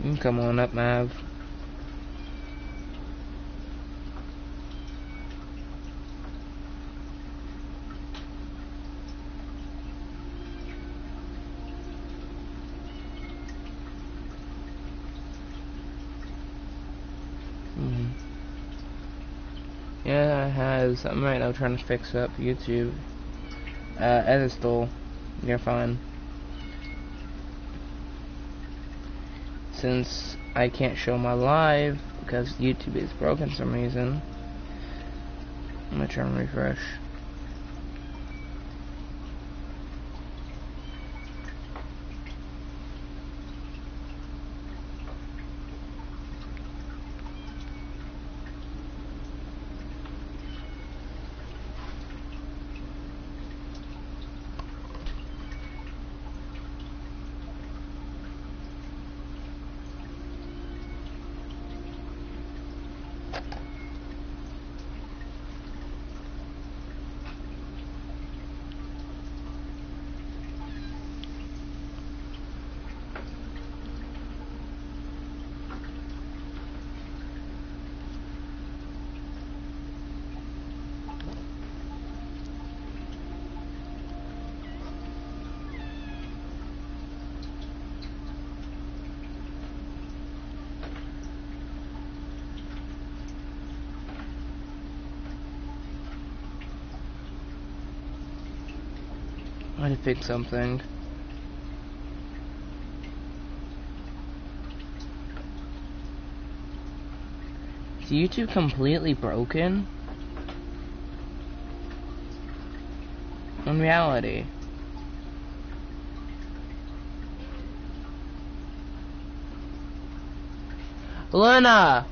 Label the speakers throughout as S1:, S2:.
S1: Come on up, Mav. Yeah, I have. I'm right now trying to fix up YouTube. Edistol. You're fine. Since I can't show my live because YouTube is broken for some reason. I'm gonna try and refresh. I had to fix something. Is YouTube completely broken? In reality. Luna!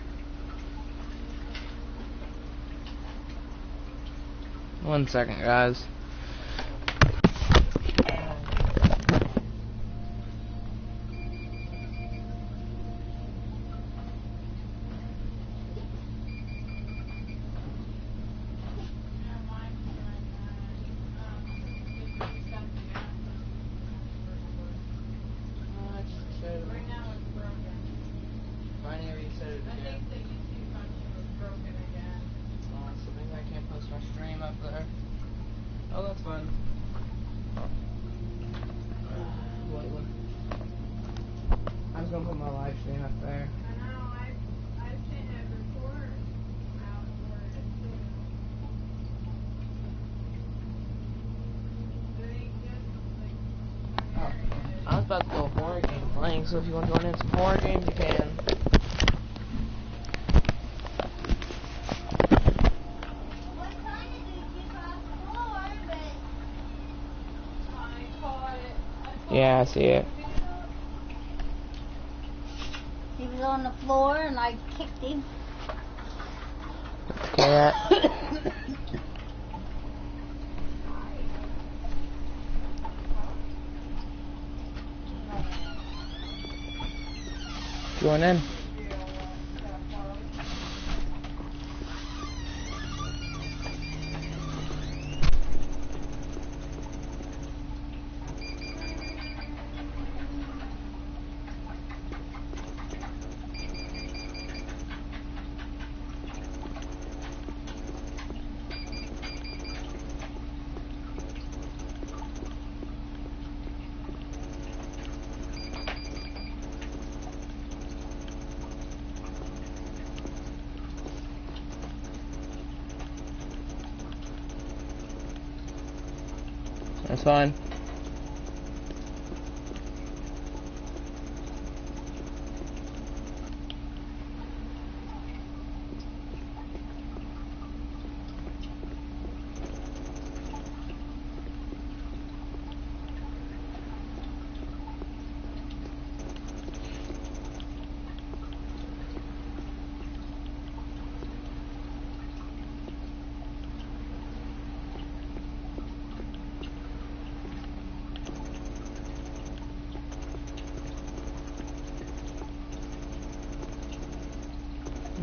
S1: One second, guys. About to go horror game playing, so if you want to join in some horror games, you can. Yeah, I see it.
S2: He was on the floor and I kicked him.
S1: Yeah. Join in. That's fine.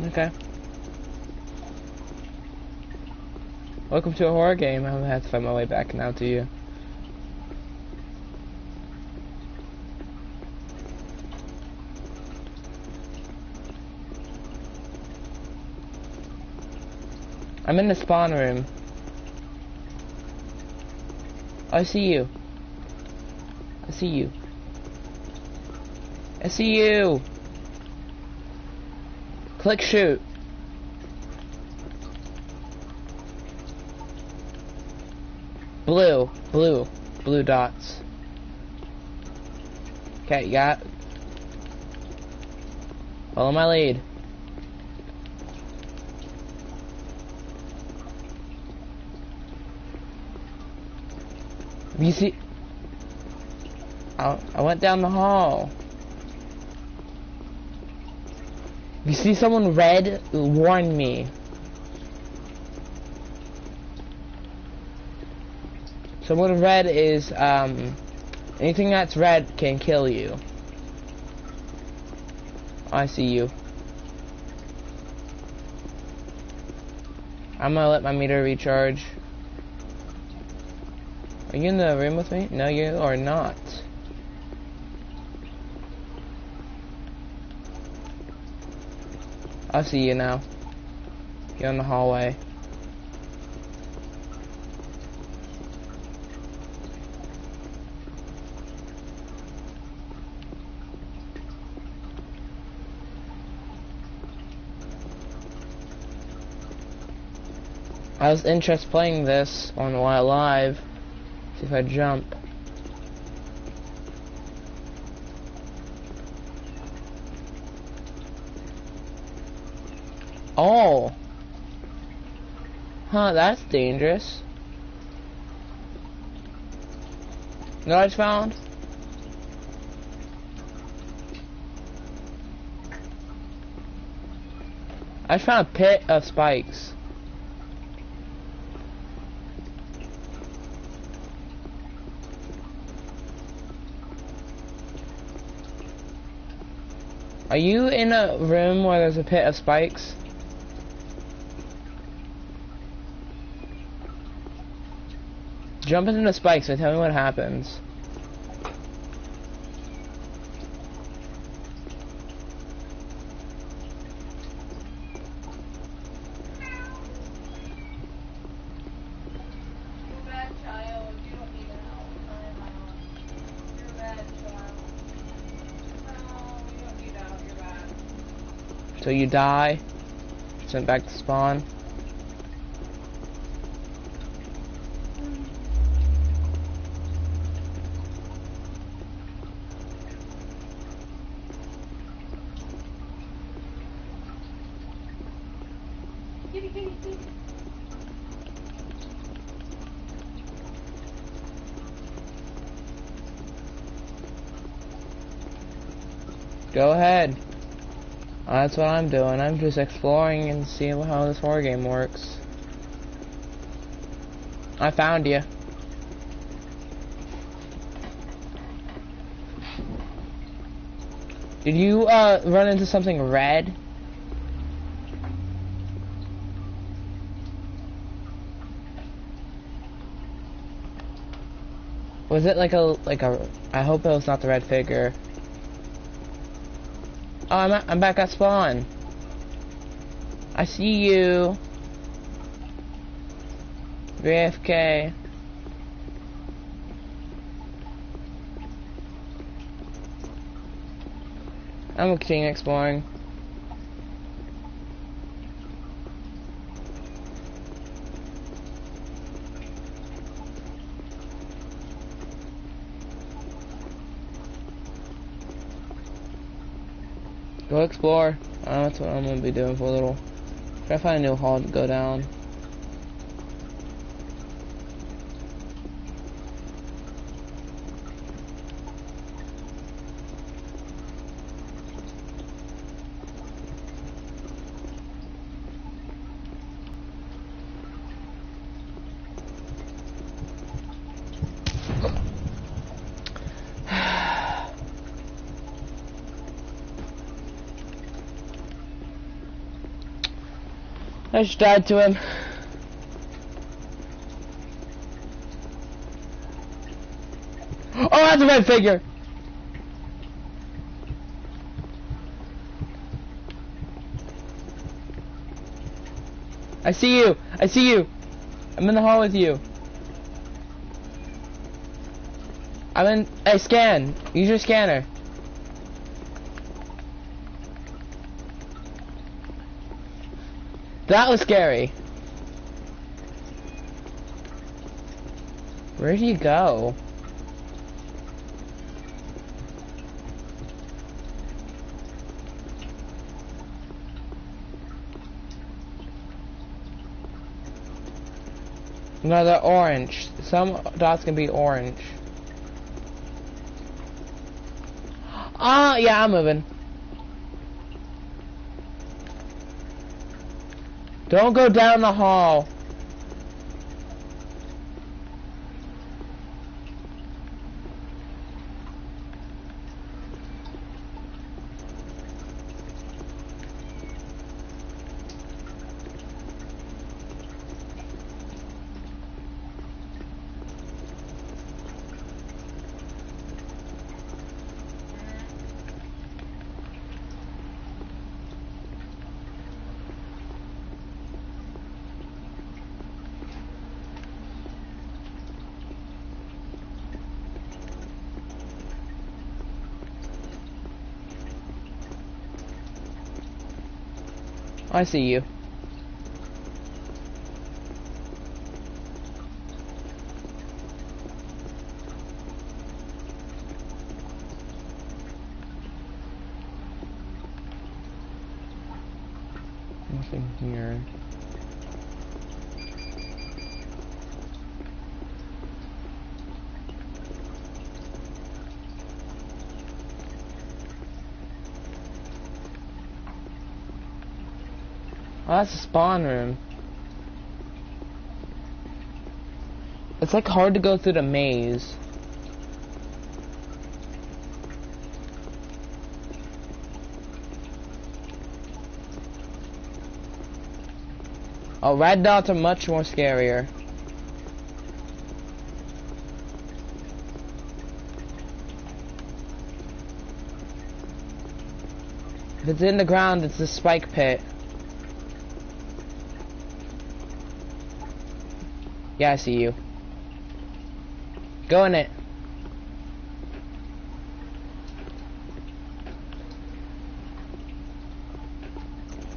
S1: Okay. Welcome to a horror game. I'm gonna have to find my way back now to you. I'm in the spawn room. I see you. I see you. I see you. Click shoot. Blue dots. Okay, you got. Follow my lead. You see? I went down the hall. You see someone red? Warn me. Someone red is, anything that's red can kill you. I see you. I'm gonna let my meter recharge. Are you in the room with me? No, you are not. I see you now. You're in the hallway. I was interested playing this on while live. See if I jump. Oh! Huh, that's dangerous. You know what I just found? I just found a pit of spikes. Are you in a room where there's a pit of spikes? Jump into the spikes and tell me what happens. So you die, sent back to spawn. Go ahead. That's what I'm doing. I'm just exploring and seeing how this horror game works. I found you. Did you run into something red? Was it like a I hope it was not the red figure. Oh, I'm back at spawn. I see you. AFK. I'm continuing exploring. Go explore. That's what I'm gonna be doing for a little. Try to find a new hall to go down. I just died to him. Oh, that's a red figure! I see you! I see you! I'm in the hall with you. I'm in... Hey, scan! Use your scanner. That was scary. Where do you go? No, they're orange. Some dots can be orange. Ah, yeah, I'm moving. Don't go down the hall. I see you. Nothing here. Oh, that's a spawn room. It's like hard to go through the maze. Oh, red dots are much more scarier. If it's in the ground, it's the spike pit. Yeah, I see you. Go in it.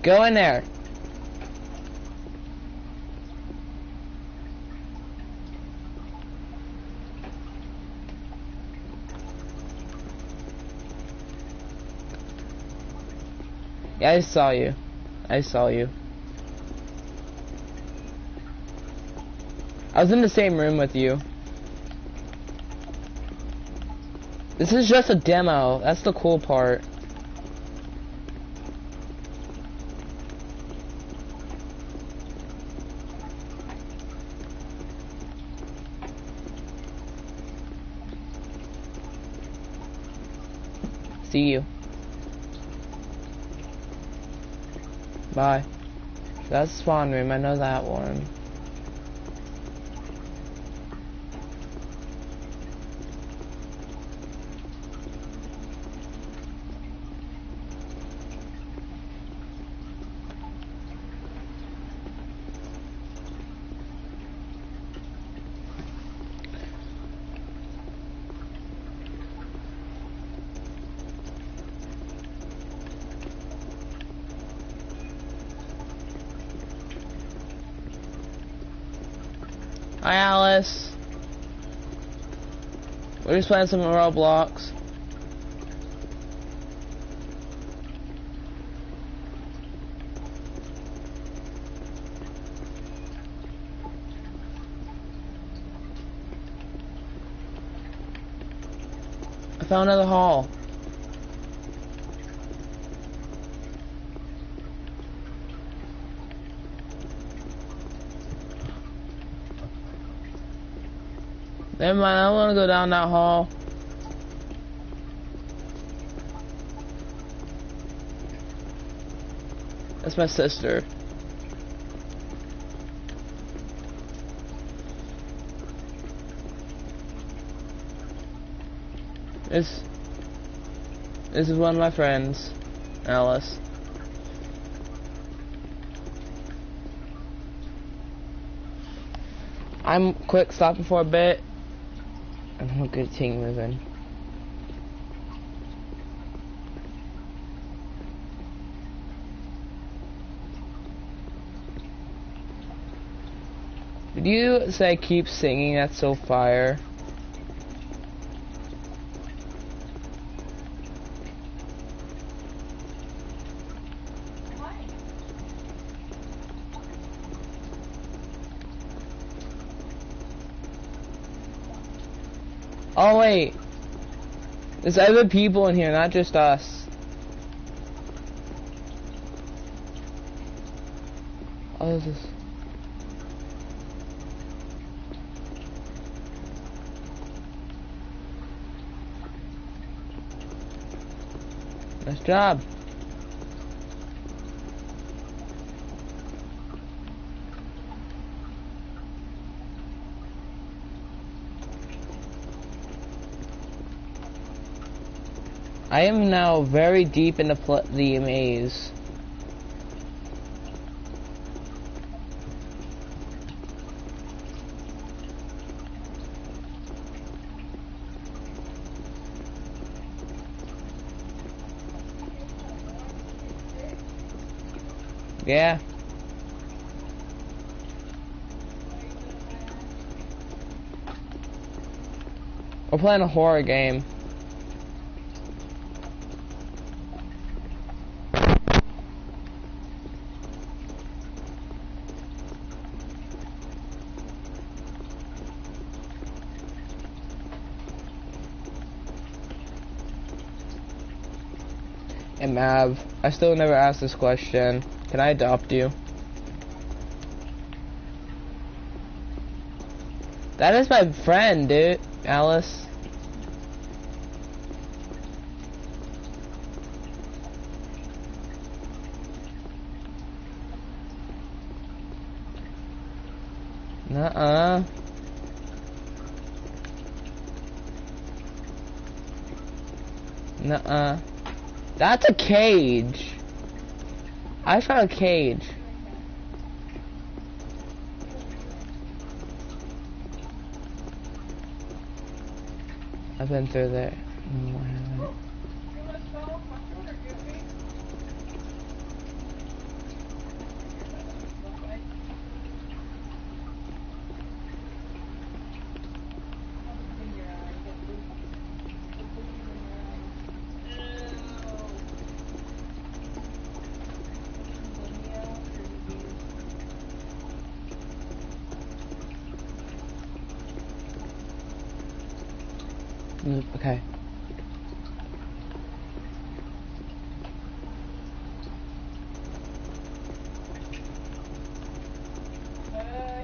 S1: Go in there. Yeah, I saw you. I saw you. I was in the same room with you. This is just a demo. That's the cool part. See you. Bye. That's the spawn room. I know that one. Hi, Alice. We're just playing some Roblox. I found another hall. Never mind, I don't want to go down that hall. That's my sister. This is one of my friends, Alice. I'm quick stopping for a bit. And we'll continue moving. Did you say keep singing? That's so fire. Oh wait, there's other people in here, not just us. Oh, this is... Nice job. I am now very deep in the maze. Yeah. We're playing a horror game. And Mav, I still never asked this question. Can I adopt you? That is my friend, dude. Alice. Nuh-uh. Nuh-uh. That's a cage. I found a cage. I've been through there. No, I haven't. Okay.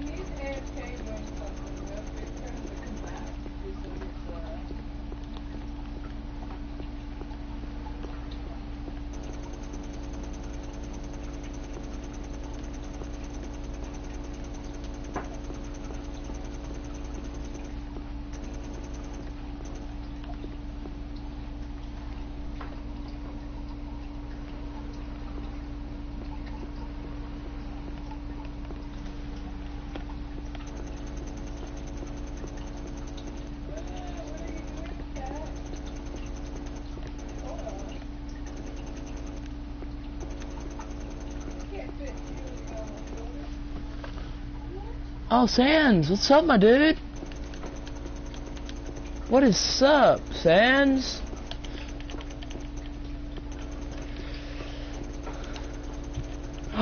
S3: He's AFK doing something. We have to wait for him to come back to do some of his,
S1: Oh, Sans, what's up, my dude? What is up, Sans?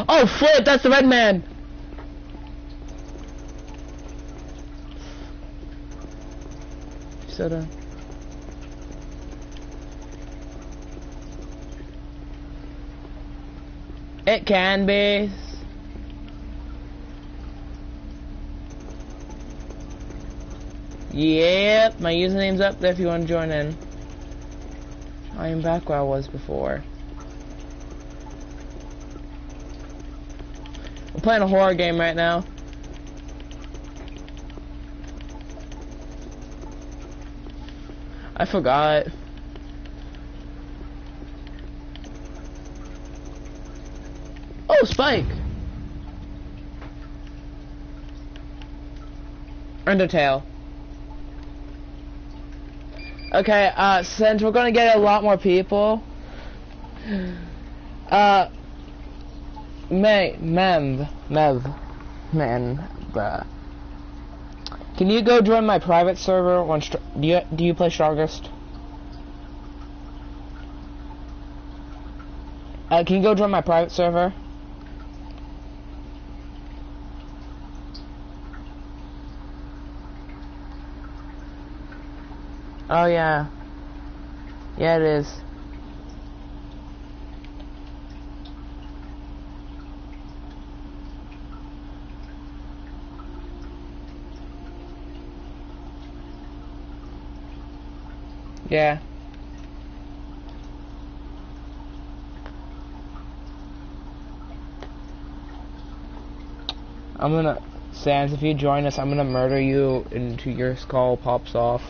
S1: Oh, flip, that's the red man. Soda. It can be. Yep, my username's up there if you want to join in. I am back where I was before. We're playing a horror game right now. I forgot. Oh, Spike! Undertale. Okay, since we're gonna get a lot more people, Mev, man, bruh. Can you go join my private server on, do you play Strongest? Can you go join my private server? Oh yeah. Yeah, it is. Yeah. I'm gonna, Sans, if you join us, I'm gonna murder you until your skull pops off.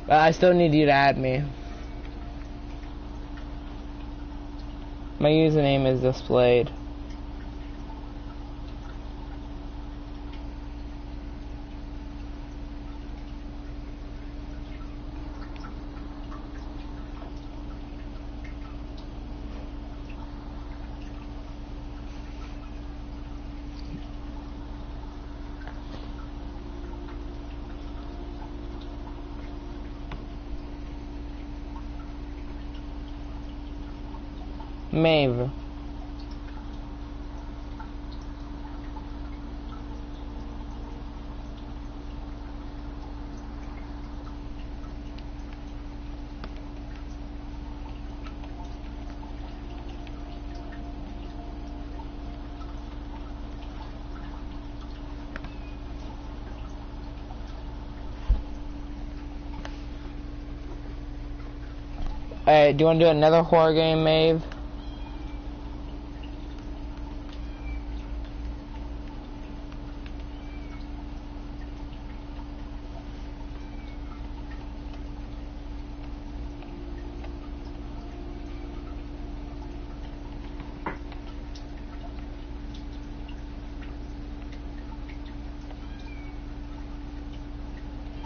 S1: But I still need you to add me. My username is displayed. Maeve. Hey, do you want to do another horror game, Maeve?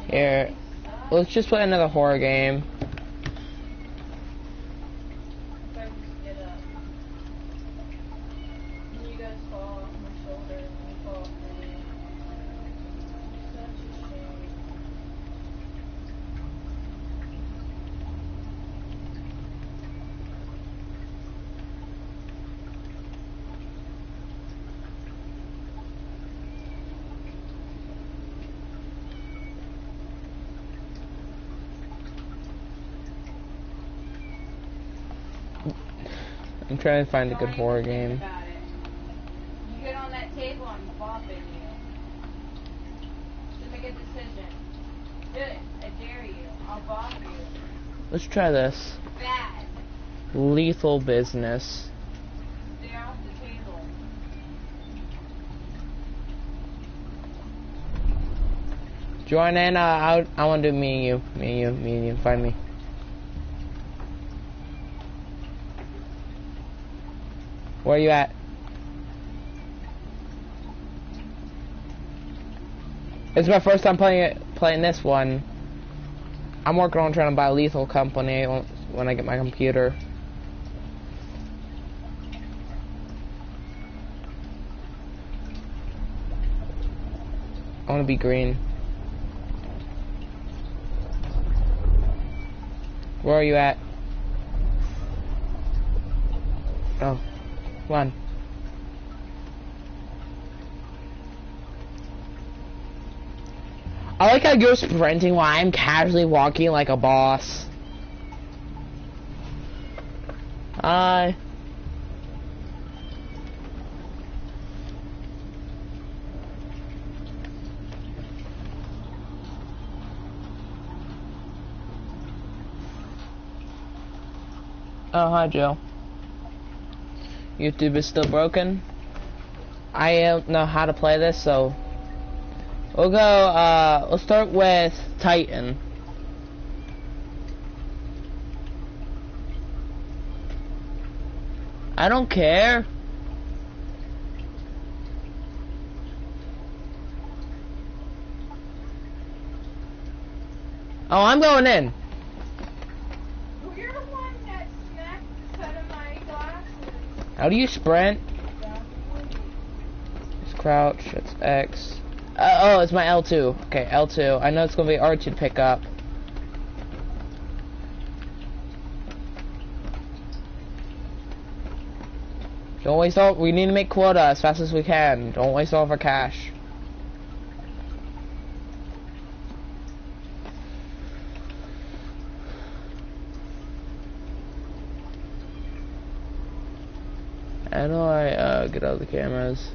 S1: Here, let's just play another horror game. I'm trying to find a good horror game.
S3: You get on that table, I'm bopping you. Just make a decision. Do it. I dare you. I'll bop you.
S1: Let's try this.
S3: Bad.
S1: Lethal Business.
S3: Stay off the table.
S1: Join in, I want to do me and you, find me. Where are you at? It's my first time playing this one. I'm working on trying to buy Lethal Company when I get my computer. I want to be green. Where are you at? Oh, come on. I like how you're sprinting while I'm casually walking like a boss. Hi. Oh, hi, Joe. YouTube is still broken. I don't know how to play this, so we'll go, we'll start with Titan. I don't care. Oh, I'm going in.
S3: Well, you're the one that smacked the set of my glasses.
S1: How do you sprint? It's crouch. It's X. Oh, it's my L2. Okay, L2. I know it's gonna be R2 to pick up. Don't waste all. We need to make quota as fast as we can. Don't waste all of our cash. How do I get out of the cameras?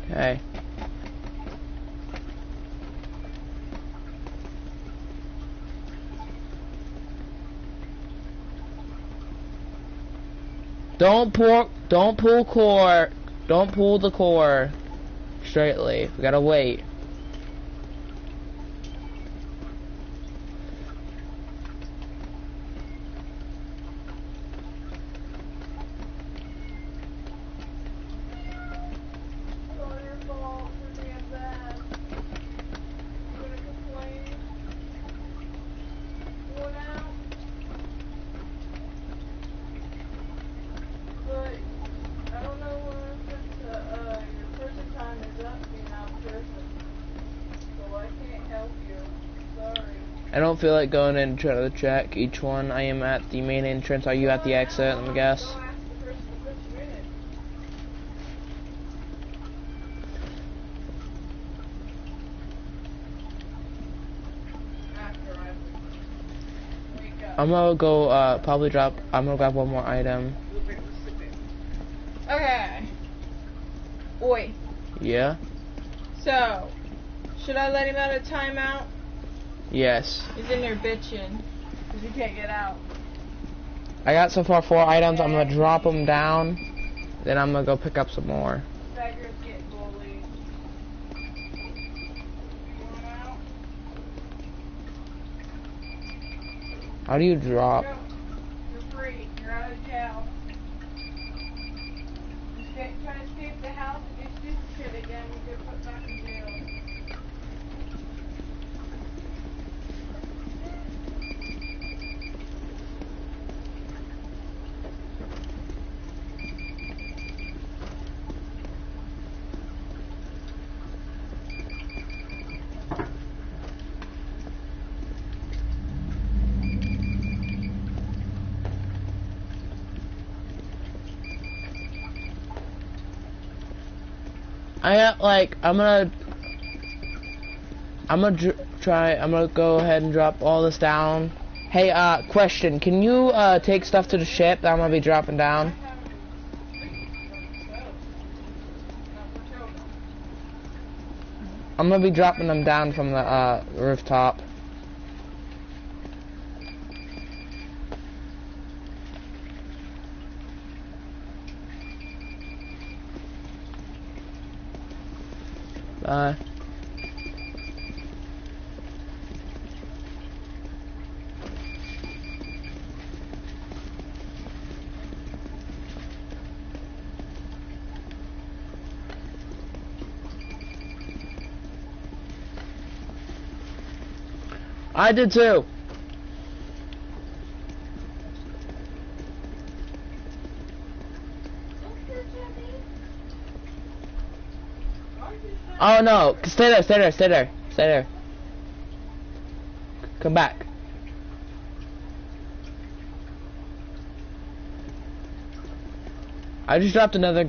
S1: Okay. Don't pull core. Don't pull the core straightly. We gotta wait. I don't feel like going in and trying to check each one. I am at the main entrance. Are you at the exit? Let me guess. I'm gonna go probably drop. I'm gonna grab one more item.
S3: Okay. Oi.
S1: Yeah.
S3: So, should I let him out of timeout?
S1: Yes.
S3: He's in there bitching because he can't get out.
S1: I got so far 4 items. I'm gonna drop them down. Then I'm gonna go pick up some more.
S3: Beggars get bullied. You want out?
S1: How do you drop?
S3: Go. You're free. You're out of jail. Try to escape the house and do stupid shit again. You get put back in jail.
S1: I got like I'm gonna go ahead and drop all this down. Hey, question, can you take stuff to the ship that I'm gonna be dropping down? I'm gonna be dropping them down from the rooftop. Bye. I did too. Oh no, stay there, stay there, stay there, stay there. Come back. I just dropped another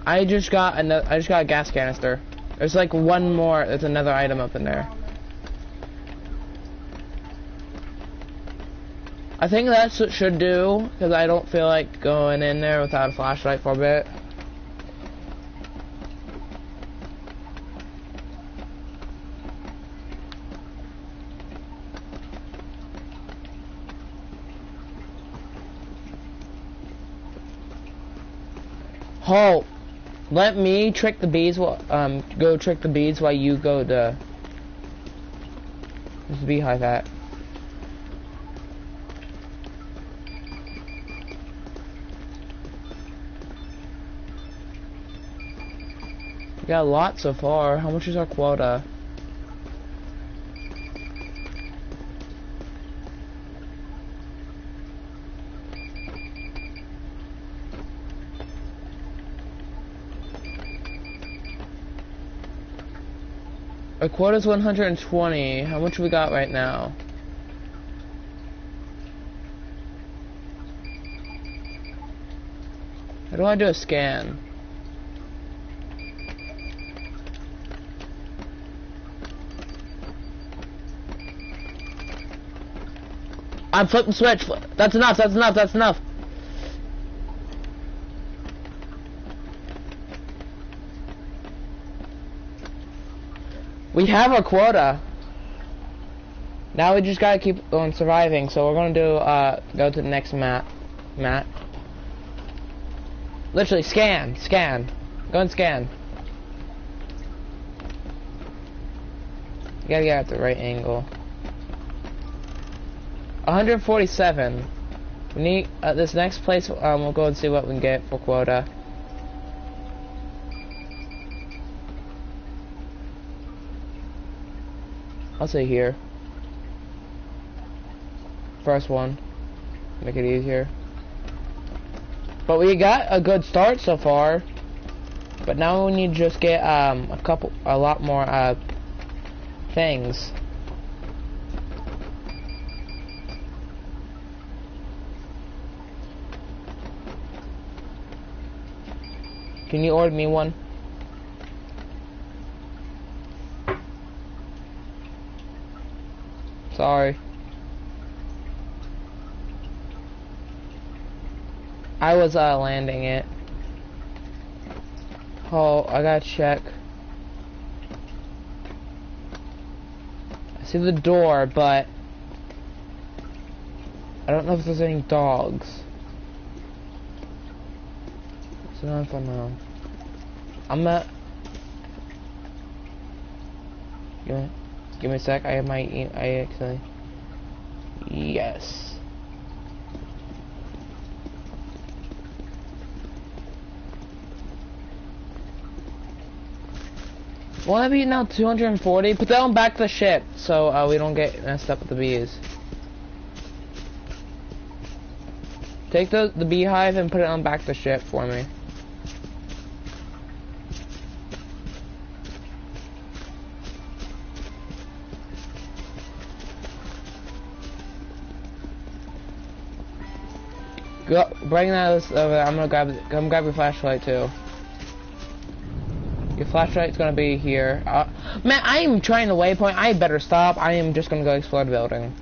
S1: I just got a gas canister. There's like one more, there's another item up in there. I think that's what should do, because I don't feel like going in there without a flashlight for a bit. Halt! Let me trick the bees go trick the bees while you go to this beehive at. got a lot so far. How much is our quota? Our quota's 120. How much we got right now? How do I do a scan? I'm flipping switch. That's enough. That's enough. That's enough. We have our quota. Now we just gotta keep on surviving. So we're gonna do go to the next map. Literally scan. Go and scan. You gotta get at the right angle. 147. We need this next place. We'll go and see what we can get for quota. I'll say here. First one. Make it easier. But we got a good start so far. But now we need to just get a lot more things. Can you order me one? Sorry. I was landing it. Oh, I gotta check. I see the door, but I don't know if there's any dogs. So not if I know. I'm not. Give me a sec. I have my. I actually. Yes. Well, I beat now 240. Put that one back to the ship so we don't get messed up with the bees. Take the beehive and put it on back to the ship for me. Go, bring that over. I'm gonna grab your flashlight too. Your flashlight's gonna be here. Man, I am trying to waypoint. I better stop. I am just gonna go explore the building.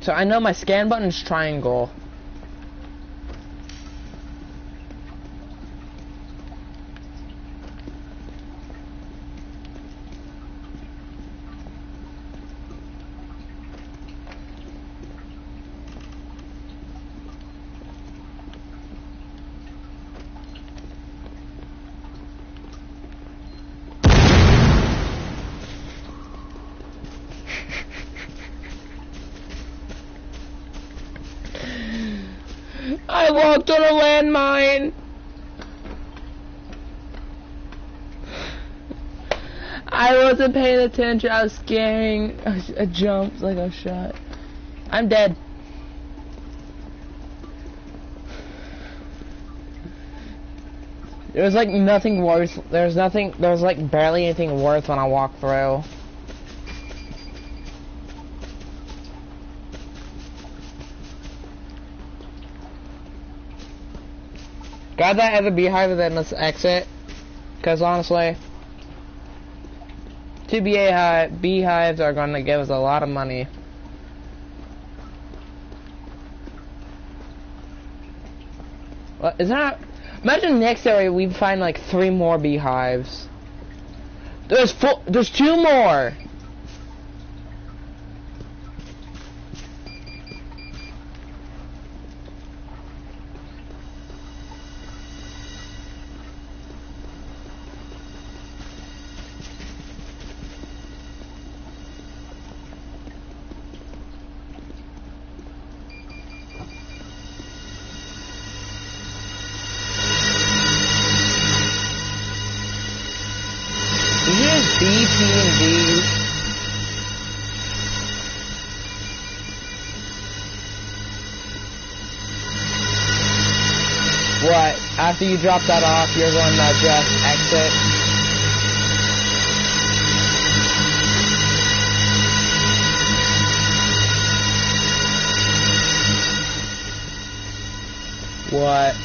S1: So I know my scan button is triangle. I walked on a landmine. I wasn't paying attention. I was scaring. I jumped like I was shot. I'm dead. There was like nothing worth. There was like barely anything worth when I walked through. Grab that other beehive and then let's exit. Because honestly, 2 beehives are going to give us a lot of money. Well, is that? Imagine next area we find like 3 more beehives. There's 2 more. What? After you drop that off, you're going to just exit? What?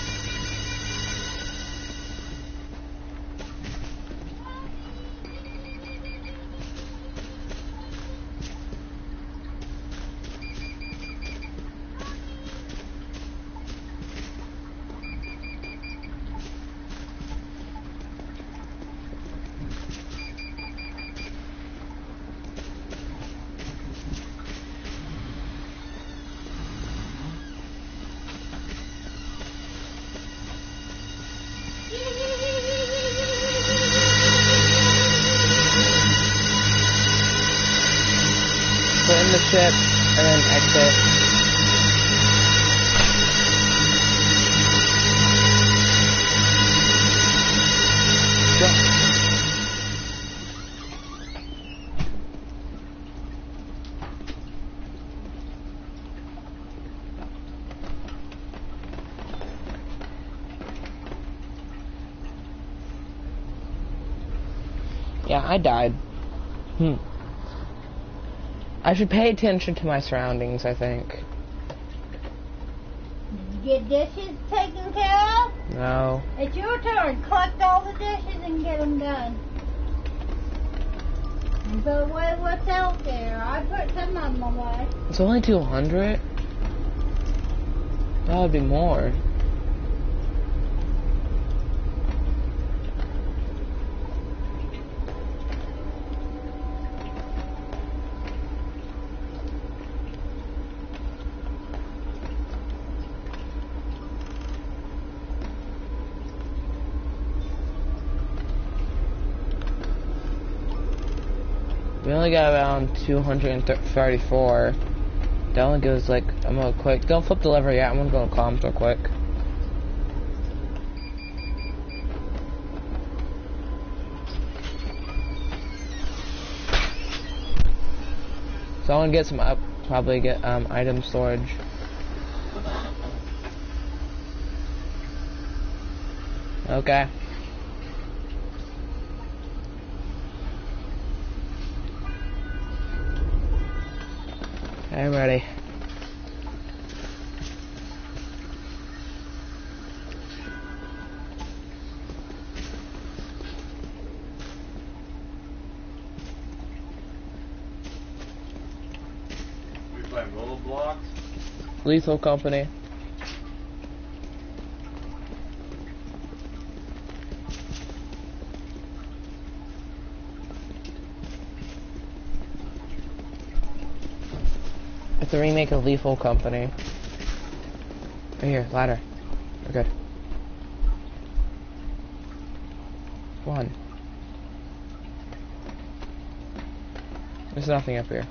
S1: Put in the ship and then exit. Yeah, I died. I should pay attention to my surroundings, I think.
S2: Did you get dishes taken care of?
S1: No.
S2: It's your turn. Collect all the dishes and get them done. And put away what's out there. I put some of them away.
S1: It's only 200? That would be more. We only got around 234. That only gives like, I'm gonna quick. Don't flip the lever yet. I'm gonna go to comms real quick. So I want to get some up. Probably get item storage. Okay. I'm ready.
S4: We play Roblox.
S1: Lethal Company. It's a remake of Lethal Company. Right here, ladder. We're good. Come on. There's nothing up here.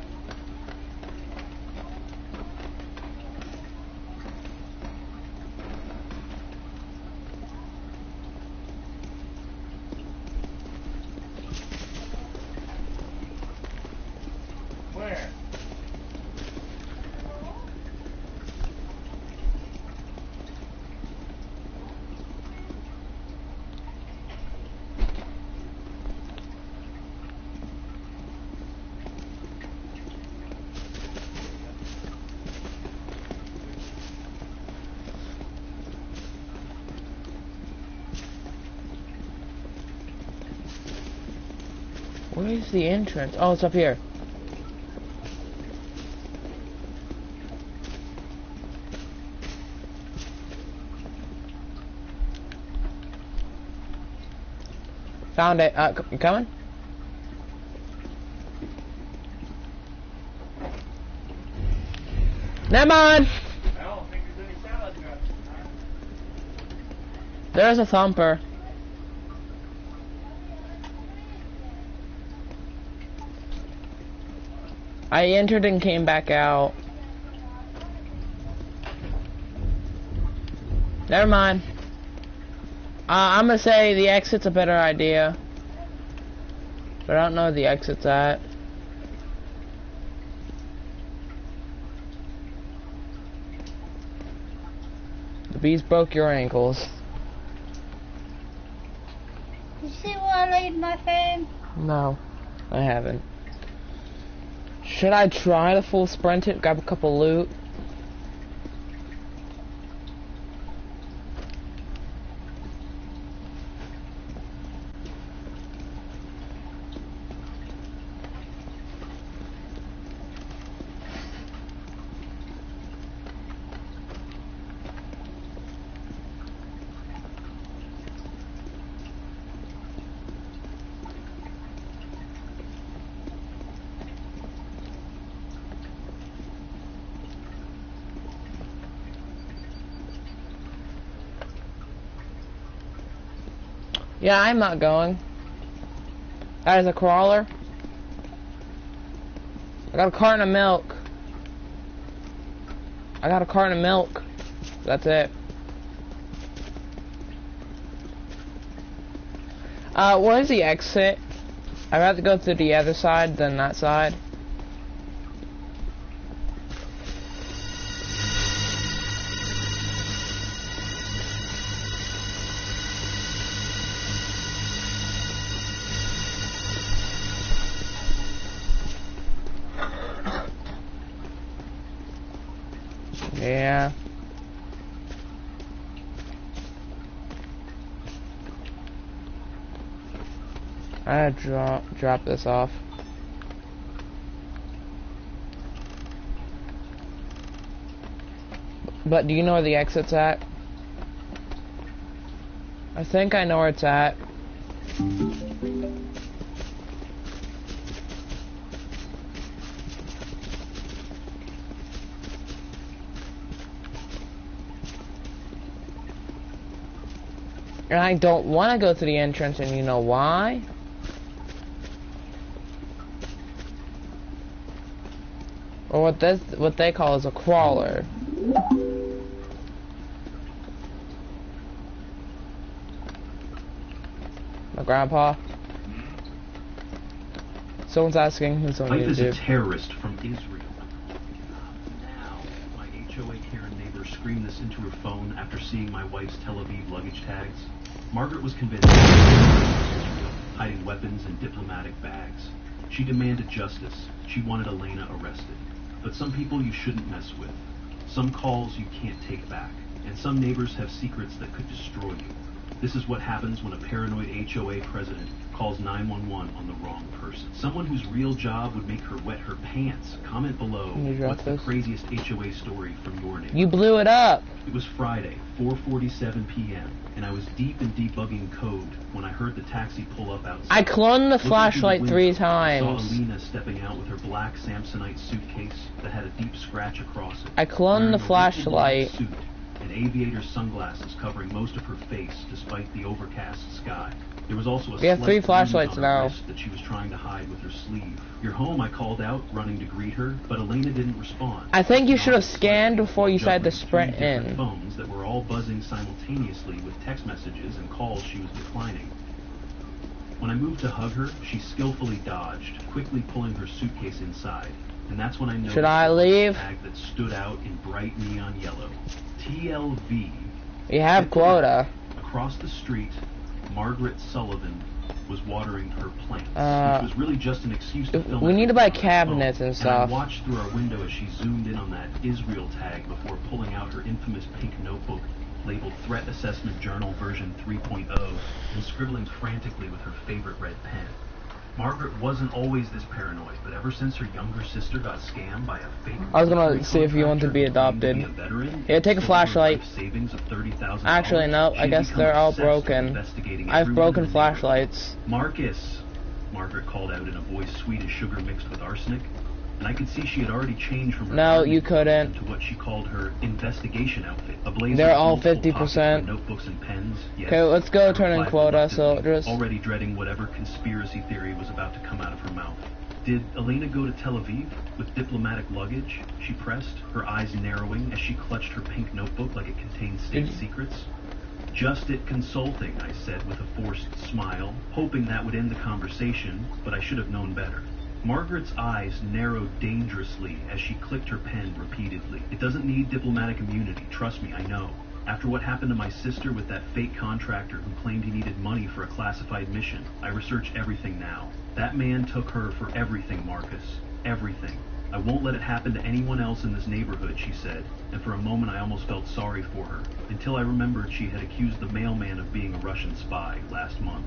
S4: Where?
S1: Where's the entrance? Oh, it's up here. Found it. You coming? Never mind.
S4: I don't think there's any salad dressing.
S1: There's a thumper. I entered and came back out. Never mind. I'm gonna say the exit's a better idea. But I don't know where the exit's at. The bees broke your ankles.
S2: see where I laid my fan?
S1: No, I haven't. Should I try to full sprint it, grab a couple loot? Yeah, I'm not going. That is a crawler. I got a carton of milk. I got a carton of milk. That's it. Where's the exit? I'd rather go through the other side than that side. Yeah. I gotta drop this off. But do you know where the exit's at? I think I know where it's at. And I don't want to go to the entrance, and you know why? Or what they call is a crawler. My grandpa. Someone's asking who's on
S5: Life is a
S1: YouTube.
S5: terrorist from Israel. Now, my HOA Karen neighbor screamed this into her phone after seeing my wife's Tel Aviv luggage tags. Margaret was convinced Israel, hiding weapons in diplomatic bags. She demanded justice. She wanted Elena arrested. But some people you shouldn't mess with. Some calls you can't take back. And some neighbors have secrets that could destroy you. This is what happens when a paranoid HOA president calls 911 on the wrong person. Someone whose real job would make her wet her pants. Comment below what's the craziest HOA story from your neighborhood.
S1: You blew it up.
S5: It was Friday, 4:47 p.m., and I was deep in debugging code when I heard the taxi pull up outside.
S1: I cloned the
S5: Looking
S1: flashlight
S5: through the
S1: 3
S5: window, I
S1: times.
S5: saw Alina stepping out with her black Samsonite suitcase that had a deep scratch across it.
S1: I cloned
S5: Wearing
S1: the
S5: a wrinkled
S1: flashlight.
S5: black suit and aviator sunglasses covering most of her face despite the overcast sky. There was also a
S1: We have
S5: slight
S1: 3
S5: bruise
S1: flashlights
S5: on her
S1: now.
S5: wrist that she was trying to hide with her sleeve. "You're home," I called out, running to greet her, but Elena didn't respond.
S1: I think you should have scanned before you decided to
S5: Juggling
S1: sprint
S5: 3 different
S1: in.
S5: phones that were all buzzing simultaneously with text messages and calls she was declining. When I moved to hug her, she skillfully dodged, quickly pulling her suitcase inside. And that's when I noticed
S1: Should I
S5: the
S1: leave?
S5: tag that stood out in bright neon yellow. TLV.
S1: We have quota.
S5: Across the street, Margaret Sullivan was watering her plants, which was really just an excuse to film.
S1: We need to buy
S5: everything on her
S1: cabinets
S5: phone.
S1: and stuff.
S5: I watched through our window as she zoomed in on that Israel tag before pulling out her infamous pink notebook labeled Threat Assessment Journal version 3.0 and scribbling frantically with her favorite red pen. Margaret wasn't always this paranoid, but ever since her younger sister got scammed by a fake...
S1: I was gonna see if you want to be adopted. Here, take a flashlight.
S5: Savings of $30,000.
S1: Actually, no, I guess they're all broken. I've broken flashlights.
S5: Marcus, Margaret called out in a voice sweet as sugar mixed with arsenic, and I could see she had already changed from her
S1: No, you couldn't.
S5: to what she called her investigation outfit. A blazer
S1: They're
S5: with
S1: all
S5: multiple
S1: 50%.
S5: pockets for notebooks and pens. Yes,
S1: Okay, let's go
S5: I
S1: turn in
S5: replied
S1: quota, so
S5: reluctantly,
S1: just...
S5: already dreading whatever conspiracy theory was about to come out of her mouth. Did Elena go to Tel Aviv with diplomatic luggage? She pressed, her eyes narrowing as she clutched her pink notebook like it contained state secrets. Just at consulting, I said with a forced smile, hoping that would end the conversation, but I should have known better. Margaret's eyes narrowed dangerously as she clicked her pen repeatedly. It doesn't need diplomatic immunity, trust me, I know. After what happened to my sister with that fake contractor who claimed he needed money for a classified mission, I research everything now. That man took her for everything, Marcus. Everything. I won't let it happen to anyone else in this neighborhood, she said, and for a moment I almost felt sorry for her, until I remembered she had accused the mailman of being a Russian spy last month.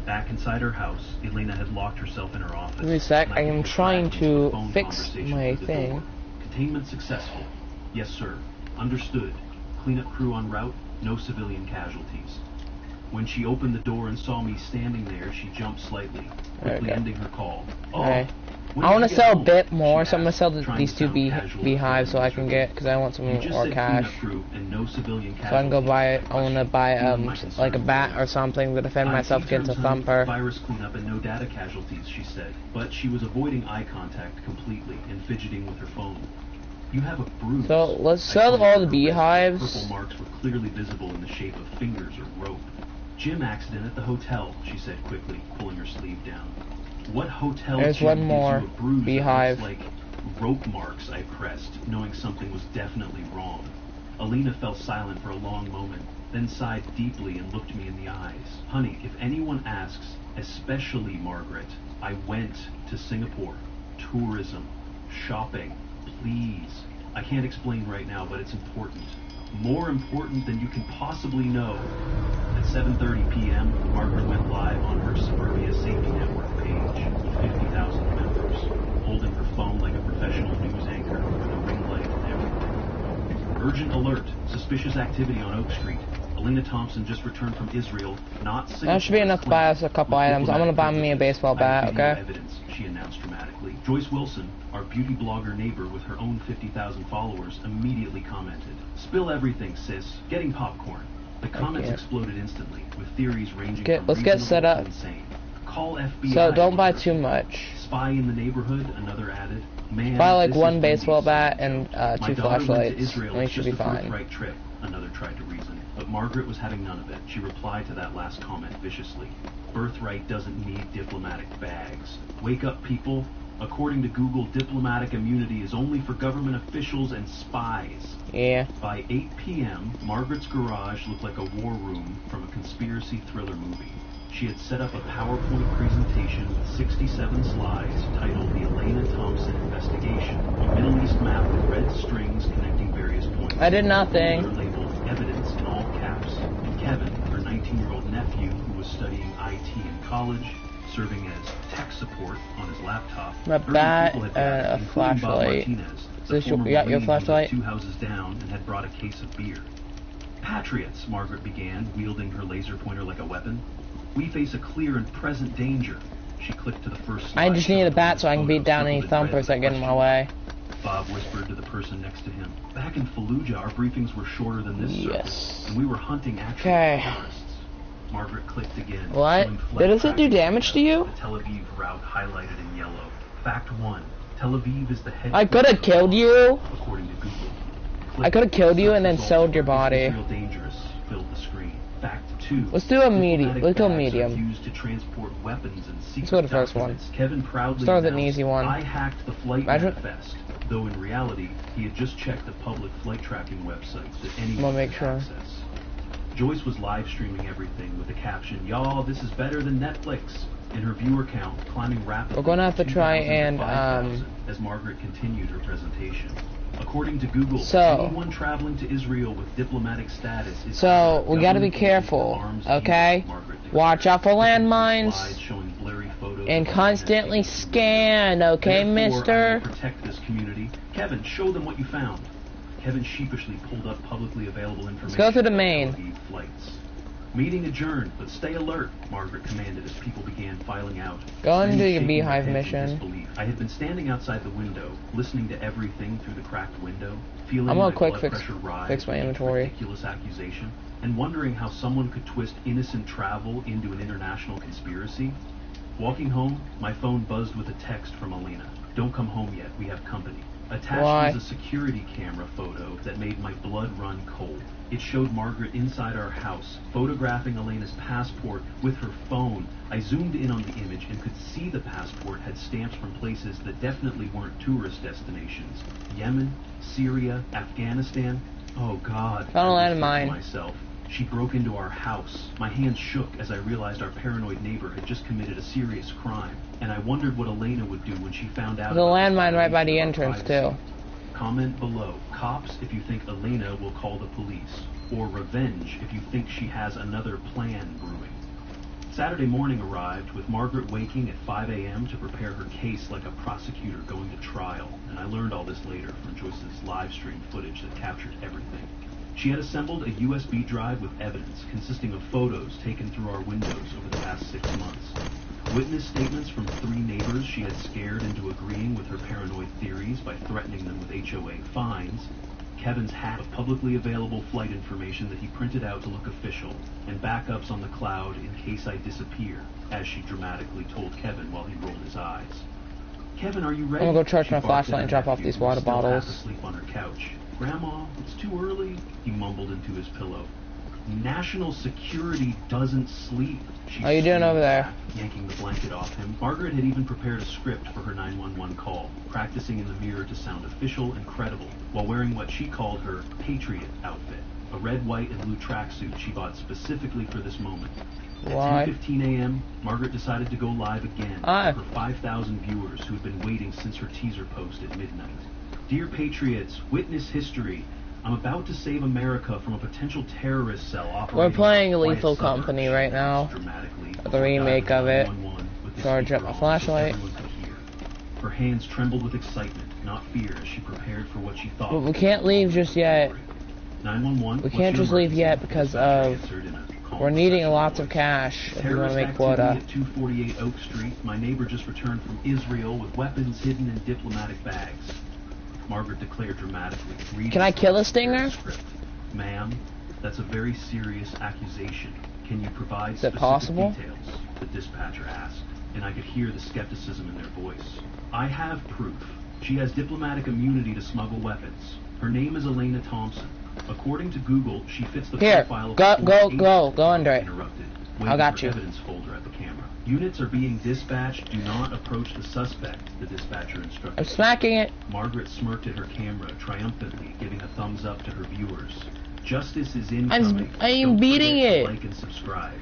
S5: Back inside her house, Elena had locked herself in her office.
S1: Give me a sec,
S5: and
S1: I
S5: could
S1: am
S5: hear
S1: trying
S5: fragments of
S1: to
S5: a phone
S1: fix
S5: conversation
S1: my
S5: through the
S1: thing.
S5: door. Containment successful. Yes, sir. Understood. Cleanup crew en route. No civilian casualties. When she opened the door and saw me standing there, she jumped slightly, quickly
S1: Okay.
S5: ending her call. Oh,
S1: Okay.
S5: when
S1: I
S5: did
S1: want
S5: you
S1: to
S5: get
S1: sell a
S5: home?
S1: bit more,
S5: She
S1: so I'm gonna
S5: asked,
S1: sell
S5: trying
S1: these
S5: to
S1: two
S5: sound casual
S1: beehives so I can
S5: miserable.
S1: get, because I want some
S5: You just
S1: more
S5: said
S1: cash.
S5: cleanup crew and no civilian
S1: So I can go
S5: casualties.
S1: buy it. I want to buy
S5: Feeling my
S1: like a
S5: concerns
S1: bat or
S5: raised.
S1: something to defend
S5: On
S1: myself
S5: key
S1: against a
S5: terms, honey,
S1: thumper.
S5: virus cleanup and no data casualties, she said. But she was avoiding eye contact completely and fidgeting with her phone. You have a bruise.
S1: So let's
S5: I
S1: sell
S5: pointed
S1: all
S5: to
S1: the
S5: her wrist.
S1: beehives.
S5: Purple marks were clearly visible in the shape of fingers or rope. Gym accident at the hotel, she said quickly, pulling her sleeve down. What hotel
S1: There's
S5: gym
S1: one
S5: gives
S1: more
S5: you a bruise
S1: beehive.
S5: that looks like rope marks? I pressed, knowing something was definitely wrong. Alina fell silent for a long moment, then sighed deeply and looked me in the eyes. Honey, if anyone asks, especially Margaret, I went to Singapore. Tourism. Shopping. Please. I can't explain right now, but it's important. More important than you can possibly know. At 7:30 p.m., Margaret went live on her Suburbia Safety Network page with 50,000 members, holding her phone like a professional news anchor with a ring light and everything. Urgent alert. Suspicious activity on Oak Street. Elena Thompson just returned from Israel, not Singapore.
S1: That should be enough to buy us a couple
S5: with
S1: items. I'm gonna buy me a
S5: diplomatic
S1: baseball bat,
S5: privileges. I have
S1: okay?
S5: video evidence, she announced dramatically. Joyce Wilson, our beauty blogger neighbor with her own 50,000 followers, immediately commented, "Spill everything, sis. Getting popcorn." The comments
S1: can't.
S5: exploded instantly, with theories ranging
S1: Okay,
S5: from
S1: let's get set
S5: reasonable
S1: up.
S5: to insane. Call FBI.
S1: So don't buy
S5: one
S1: too
S5: person.
S1: much.
S5: Spy in the neighborhood, another added. Man,
S1: Buy like
S5: this
S1: one
S5: is
S1: baseball
S5: bendy.
S1: bat and
S5: My
S1: 2
S5: daughter went to
S1: flashlights,
S5: Israel.
S1: and we
S5: It's
S1: should
S5: just
S1: be
S5: a
S1: fine.
S5: birthright trip, another tried to reason. But Margaret was having none of it. She replied to that last comment viciously. Birthright doesn't need diplomatic bags. Wake up, people. According to Google, diplomatic immunity is only for government officials and spies.
S1: Yeah.
S5: By 8 p.m., Margaret's garage looked like a war room from a conspiracy thriller movie. She had set up a PowerPoint presentation with 67 slides titled The Elena Thompson Investigation, a Middle East map with red strings connecting various points.
S1: I did nothing.
S5: They're labeled evidence in all caps. Kevin, her 19-year-old nephew who was studying IT in college, serving as tech support on his laptop.
S1: A
S5: 30
S1: bat
S5: people had
S1: and
S5: gathered,
S1: a
S5: including Bob
S1: flashlight.
S5: Martinez,
S1: Is
S5: the
S1: this your-
S5: former
S1: you got your
S5: Marine who lived
S1: flashlight?
S5: 2 houses down and had brought a case of beer. Patriots, Margaret began, wielding her laser pointer like a weapon. We face a clear and present danger. She clicked to the first slide.
S1: I just need a bat so I can
S5: Photo
S1: beat down any
S5: circled in red
S1: thumpers that get in my
S5: question
S1: way.
S5: mark. Bob whispered to the person next to him. Back in Fallujah, our briefings were shorter than this
S1: Yes.
S5: circuit, and we were hunting actual
S1: Okay.
S5: terrorists. Margaret clicked again.
S1: What?
S5: showing flight
S1: Does it do
S5: tracking
S1: damage to
S5: data
S1: you?
S5: of The Tel Aviv route highlighted in yellow. Fact 1. Tel Aviv is the head.
S1: I could have killed you.
S5: According to Google.
S1: I could have killed you and then
S5: Results
S1: sold your
S5: were
S1: body.
S5: Israel dangerous. Filled the screen. Fact 2.
S1: Let's do a medium.
S5: Diplomatic
S1: Let's go
S5: bags are
S1: medium.
S5: used to transport weapons and secret
S1: Let's go to the first one.
S5: documents. Kevin proudly
S1: Start with an
S5: announced,
S1: easy one.
S5: I hacked the flight
S1: Imagine-
S5: manifest. Though in reality, he had just checked the public flight tracking websites that
S1: I'm
S5: anyone
S1: gonna make
S5: could
S1: sure.
S5: access. Joyce was live streaming everything with the caption, "Y'all, this is better than Netflix," and her viewer count climbing rapidly.
S1: We're gonna have to try
S5: 2,000 to
S1: and,
S5: 5,000 as Margaret continued her presentation. According to Google,
S1: So-
S5: anyone traveling to Israel with diplomatic status is
S1: So, we gotta be
S5: government
S1: careful,
S5: arms
S1: okay?
S5: dealers, Margaret declared.
S1: Watch out for landmines.
S5: Slides showing blurry photos
S1: And
S5: of
S1: constantly
S5: United States community.
S1: scan, okay,
S5: Therefore, I
S1: mister?
S5: will protect this community. Kevin, show them what you found. Kevin sheepishly pulled up publicly available information.
S1: go through the
S5: about
S1: main.
S5: Tel Aviv flights. Meeting adjourned, but stay alert, Margaret commanded as people began filing out.
S1: Go and
S5: Many
S1: do your
S5: shaking
S1: beehive
S5: their heads in
S1: mission.
S5: disbelief. I had been standing outside the window, listening to everything through the cracked window, feeling
S1: I'm gonna
S5: my
S1: quick
S5: blood
S1: fix-
S5: pressure rise
S1: fix my
S5: with each
S1: inventory.
S5: ridiculous accusation, and wondering how someone could twist innocent travel into an international conspiracy. Walking home, my phone buzzed with a text from Elena. Don't come home yet, we have company. Attached
S1: Why?
S5: was a security camera photo that made my blood run cold. It showed Margaret inside our house, photographing Elena's passport with her phone. I zoomed in on the image and could see the passport had stamps from places that definitely weren't tourist destinations. Yemen, Syria, Afghanistan. Oh God.
S1: Found a
S5: I whispered to
S1: landmine.
S5: myself. She broke into our house. My hands shook as I realized our paranoid neighbor had just committed a serious crime, and I wondered what Elena would do when she found out.
S1: There's a
S5: about this
S1: landmine right by the
S5: violation of our
S1: entrance,
S5: privacy.
S1: too.
S5: Comment below, cops, if you think Elena will call the police, or revenge if you think she has another plan brewing. Saturday morning arrived, with Margaret waking at 5 a.m. to prepare her case like a prosecutor going to trial, and I learned all this later from Joyce's live stream footage that captured everything. She had assembled a USB drive with evidence consisting of photos taken through our windows over the past 6 months. Witness statements from 3 neighbors she had scared into agreeing with her paranoid theories by threatening them with HOA fines, Kevin's hat of publicly available flight information that he printed out to look official, and backups on the cloud in case I disappear, as she dramatically told Kevin while he rolled his eyes. Kevin, are you ready?
S1: I'm gonna go charge
S5: She
S1: my
S5: barked
S1: flashlight
S5: at
S1: and
S5: her
S1: drop off
S5: nephew,
S1: these
S5: who was
S1: water
S5: still half
S1: bottles.
S5: asleep on her couch. Grandma, it's too early, he mumbled into his pillow. National security doesn't sleep, she
S1: How you doing
S5: screamed
S1: over there?
S5: back, yanking the blanket off him. Margaret had even prepared a script for her 911 call, practicing in the mirror to sound official and credible, while wearing what she called her Patriot outfit, a red, white, and blue tracksuit she bought specifically for this moment.
S1: Why?
S5: At 10:15 a.m., Margaret decided to go live again
S1: Hi.
S5: for her 5,000 viewers who had been waiting since her teaser post at midnight. Dear Patriots, witness history. I'm about to save America from a potential terrorist cell operating.
S1: We're playing
S5: in our quiet
S1: Lethal
S5: suburbs,
S1: Company
S5: she
S1: right
S5: announced
S1: now.
S5: dramatically,
S1: The
S5: before
S1: remake
S5: dialing
S1: of it.
S5: 911 with the
S1: Charge up
S5: speaker
S1: my
S5: on so
S1: flashlight.
S5: everyone could hear. Her hands trembled with excitement, not fear, as she prepared for what she thought.
S1: But we can't leave just yet.
S5: 911.
S1: We can't just leave yet because of we're needing lots of cash if we want to make quota.
S5: At 248 Oak Street, my neighbor just returned from Israel with weapons hidden in diplomatic bags. Margaret declared dramatically.
S1: Can I kill a stinger?
S5: Script. Ma'am, that's a very serious accusation. Can you provide
S1: Is it
S5: specific
S1: possible?
S5: details? The dispatcher asked, and I could hear the skepticism in their voice. I have proof. She has diplomatic immunity to smuggle weapons. Her name is Elena Thompson. According to Google, she fits the
S1: Here,
S5: profile of
S1: go under it.
S5: Interrupted,
S1: I got
S5: waving
S1: you.
S5: her evidence folder at the camera. Units are being dispatched. Do not approach the suspect, the dispatcher instructed.
S1: I'm smacking it.
S5: Margaret smirked at her camera, triumphantly giving a thumbs up to her viewers. Justice is incoming.
S1: I am
S5: Don't
S1: beating
S5: forget to
S1: it.
S5: like and subscribe.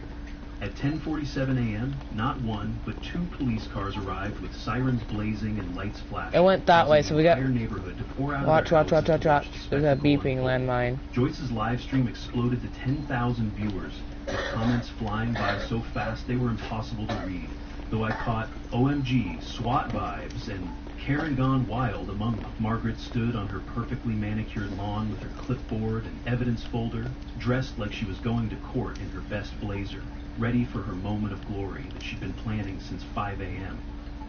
S5: At 10:47 a.m., not one, but 2 police cars arrived with sirens blazing and lights flashing.
S1: It went that way, so we got.
S5: The entire neighborhood to pour out of
S1: Watch.
S5: their houses to watch the
S1: There's a
S5: spectacle
S1: beeping
S5: unfold.
S1: landmine.
S5: Joyce's live stream exploded to 10,000 viewers, with comments flying by so fast they were impossible to read. Though I caught OMG, SWAT vibes, and Karen Gone Wild among them. Margaret stood on her perfectly manicured lawn with her clipboard and evidence folder, dressed like she was going to court in her best blazer, ready for her moment of glory that she'd been planning since 5 a.m.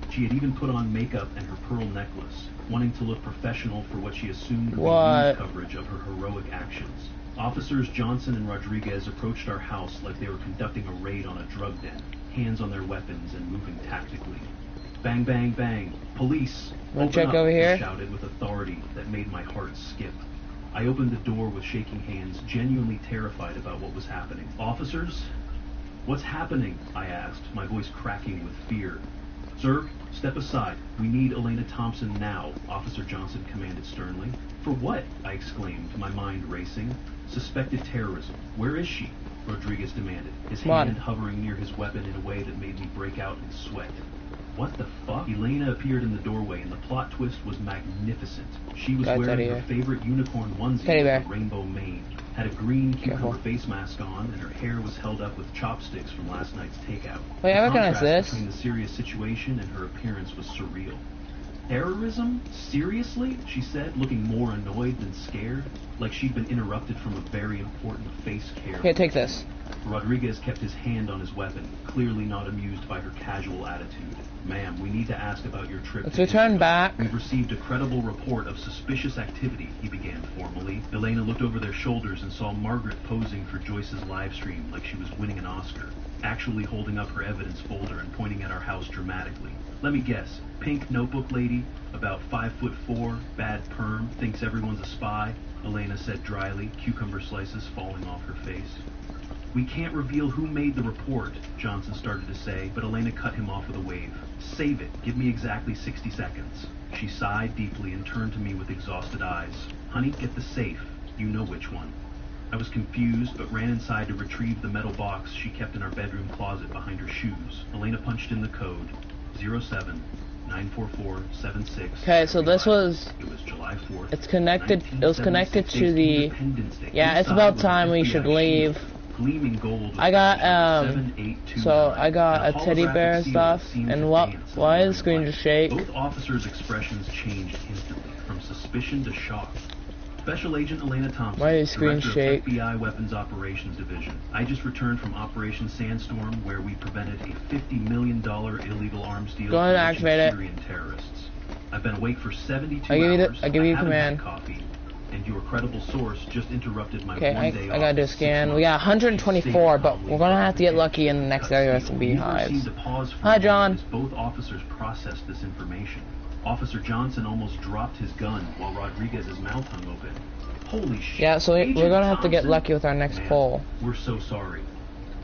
S5: She had even put on makeup and her pearl necklace, wanting to look professional for what she assumed would be news coverage of her heroic actions. Officers Johnson and Rodriguez approached our house like they were conducting a raid on a drug den, hands on their weapons and moving tactically. Bang, bang, bang. Police!
S1: Wanna
S5: Open
S1: check
S5: up,
S1: over
S5: they
S1: here?
S5: shouted with authority that made my heart skip. I opened the door with shaking hands, genuinely terrified about what was happening. Officers? What's happening? I asked, my voice cracking with fear. Sir, step aside. We need Elena Thompson now, Officer Johnson commanded sternly. For what? I exclaimed, my mind racing. Suspected terrorism. Where is she? Rodriguez demanded, his hand hovering near his weapon in a way that made me break out in sweat. What the fuck? Elena appeared in the doorway, and the plot twist was magnificent. She was wearing her favorite unicorn onesie with a rainbow mane, had a green cucumber face mask on, and her hair was held up with chopsticks from last night's takeout.
S1: Wait, I recognize
S5: contrast
S1: this.
S5: between the serious situation and her appearance was surreal. Terrorism? Seriously? She said, looking more annoyed than scared, like she'd been interrupted from a very important face care.
S1: Here, take this.
S5: Rodriguez kept his hand on his weapon, clearly not amused by her casual attitude. Ma'am, we need to ask about your trip.
S1: Let's return back.
S5: We've received a credible report of suspicious activity, he began formally. Elena looked over their shoulders and saw Margaret posing for Joyce's live stream like she was winning an Oscar, actually holding up her evidence folder and pointing at our house dramatically. Let me guess, pink notebook lady, about 5'4", bad perm, thinks everyone's a spy, Elena said dryly, cucumber slices falling off her face. We can't reveal who made the report, Johnson started to say, but Elena cut him off with a wave. Save it. Give me exactly 60 seconds. She sighed deeply and turned to me with exhausted eyes. Honey, get the safe. You know which one. I was confused, but ran inside to retrieve the metal box she kept in our bedroom closet behind her shoes. Elena punched in the code 07-944-76.
S1: Okay, so this was.
S5: It was July 4th.
S1: It's connected. It was connected
S5: 1976
S1: to the.
S5: Independence Day.
S1: Yeah, it's
S5: Inside
S1: about
S5: was an
S1: time we
S5: FBI
S1: should
S5: shield.
S1: leave.
S5: Gleaming gold.
S1: I got
S5: was 7829,
S1: so I got
S5: and
S1: a teddy
S5: holographic
S1: bear and
S5: seal
S1: stuff.
S5: seemed
S1: And
S5: to
S1: what?
S5: dance
S1: Why
S5: in
S1: is the screen
S5: light.
S1: just shake?
S5: Both officers' expressions changed instantly, from suspicion to shock. Special Agent Elena Thompson,
S1: Why is the screen
S5: Director
S1: shake?
S5: of FBI Weapons Operations Division. I just returned from Operation Sandstorm, where we prevented a $50 million illegal arms deal
S1: Go ahead and
S5: for
S1: activate it.
S5: Syrian terrorists. I've been awake for 72
S1: I give you the-
S5: hours.
S1: I give you a
S5: haven't had
S1: command.
S5: coffee, and your credible source just interrupted my
S1: Okay,
S5: one-day
S1: I gotta do a
S5: off
S1: scan.
S5: 6
S1: We got
S5: months.
S1: 124, but
S5: Stay
S1: we're gonna have to get
S5: calmly.
S1: lucky in the next area with some
S5: Neither
S1: beehives.
S5: seemed to pause for
S1: Hi,
S5: a moment
S1: John.
S5: as both officers processed this information. Officer Johnson almost dropped his gun while Rodriguez's mouth hung open. Holy shit.
S1: Yeah, so we're
S5: Agent
S1: gonna have to get
S5: Thompson?
S1: lucky with our next
S5: Man,
S1: poll.
S5: We're so sorry.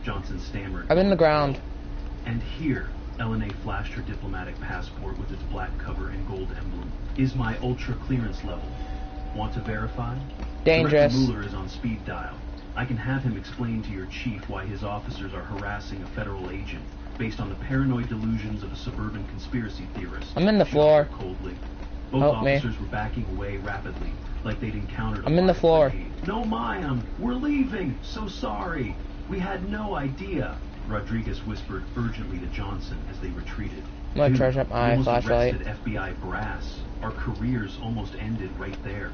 S5: Johnson stammered.
S1: I'm in the ground.
S5: And here, LNA flashed her diplomatic passport with its black cover and gold emblem. Is my ultra clearance level. Want to verify?
S1: Dangerous.
S5: Director Mueller is on speed dial. I can have him explain to your chief why his officers are harassing a federal agent based on the paranoid delusions of a suburban conspiracy theorist.
S1: I'm in the
S5: She
S1: floor.
S5: offered coldly. Both
S1: Help me.
S5: officers were backing away rapidly, like they'd encountered a
S1: I'm in the
S5: live
S1: floor.
S5: grenade. No, Mayim, we're leaving. So sorry. We had no idea. Rodriguez whispered urgently to Johnson as they retreated.
S1: I'm gonna
S5: Dude,
S1: charge up
S5: we
S1: my
S5: almost
S1: flashlight.
S5: arrested FBI brass. Our careers almost ended right there.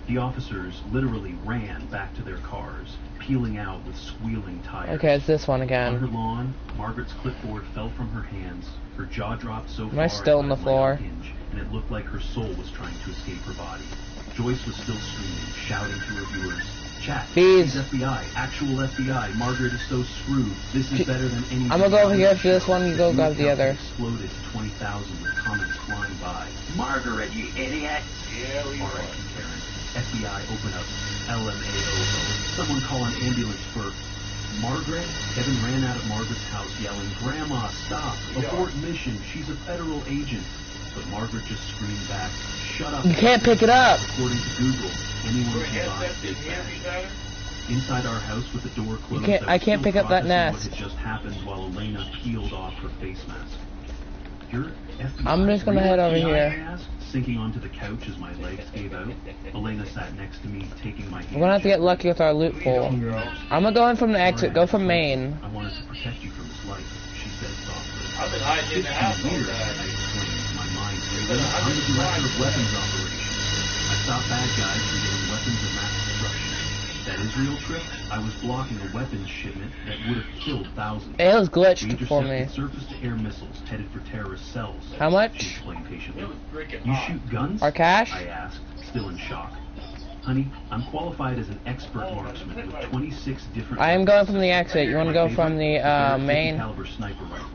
S5: The officers literally ran back to their cars, peeling out with squealing tires.
S1: Okay, it's this one
S5: On her
S1: again.
S5: lawn, Margaret's clipboard fell from her hands. Her jaw dropped so
S1: Am I
S5: far
S1: still
S5: it
S1: on the
S5: might
S1: floor?
S5: unhinge, and it looked like her soul was trying to escape her body. Joyce was still screaming, shouting to her viewers. Chat,
S1: Bees.
S5: she's FBI, actual FBI. Margaret is so screwed. This is better than any.
S1: I'm gonna go over here for this one, you go grab the other.
S5: Exploded to 20,000 with comments flying by. Margaret, you idiot!
S4: Yeah, we
S5: All right,
S4: are.
S5: Karen. FBI, open up. LMAO. Someone call an ambulance for Margaret. Kevin ran out of Margaret's house yelling, "Grandma, stop! Abort mission! She's a federal agent!" But Margaret just screamed back, "Shut up!"
S1: You can't pick it up.
S5: According to Google, anyone
S4: Put a
S5: can buy
S4: headset in
S5: big
S4: here,
S5: bags.
S4: better?
S5: Inside our house with the door closed,
S1: can't-
S5: I
S1: I can't
S5: was
S1: pick up that
S5: still processing
S1: nest.
S5: What had just happened while Elena peeled off her face mask. You're FBI.
S1: I'm just gonna head over
S5: Really?
S1: here.
S5: I asked, sinking onto the couch as my legs gave out. Elena sat next to me, taking my hand.
S1: We're gonna have to get lucky with our loot pool. I'm gonna go in from the exit. Go from main.
S5: I wanted to protect you from this life, she said softly.
S4: I've been hiding in the
S5: 15
S4: house all
S5: years,
S4: day.
S5: I exclaimed, my mind racing.
S4: Listen,
S5: I'm the director of
S4: I'm
S5: weapons operations. I stop bad guys from getting weapons of mass destruction. That Israel trip, I was blocking a weapons shipment that would have killed thousands.
S1: It was
S5: We
S1: glitched for
S5: intercepted
S1: me.
S5: surface-to-air missiles headed for terrorist cells.
S1: How much?
S5: She explained patiently.
S4: It was freaking
S5: You
S4: hot.
S5: shoot guns?
S1: Our cash?
S5: I asked, still in shock. Honey, I'm qualified as an expert marksman with 26 different.
S1: I am
S5: weapons.
S1: going from the exit. You wanna
S5: My
S1: go from
S5: favorite?
S1: the
S5: Their 50
S1: main?
S5: caliber sniper rifle.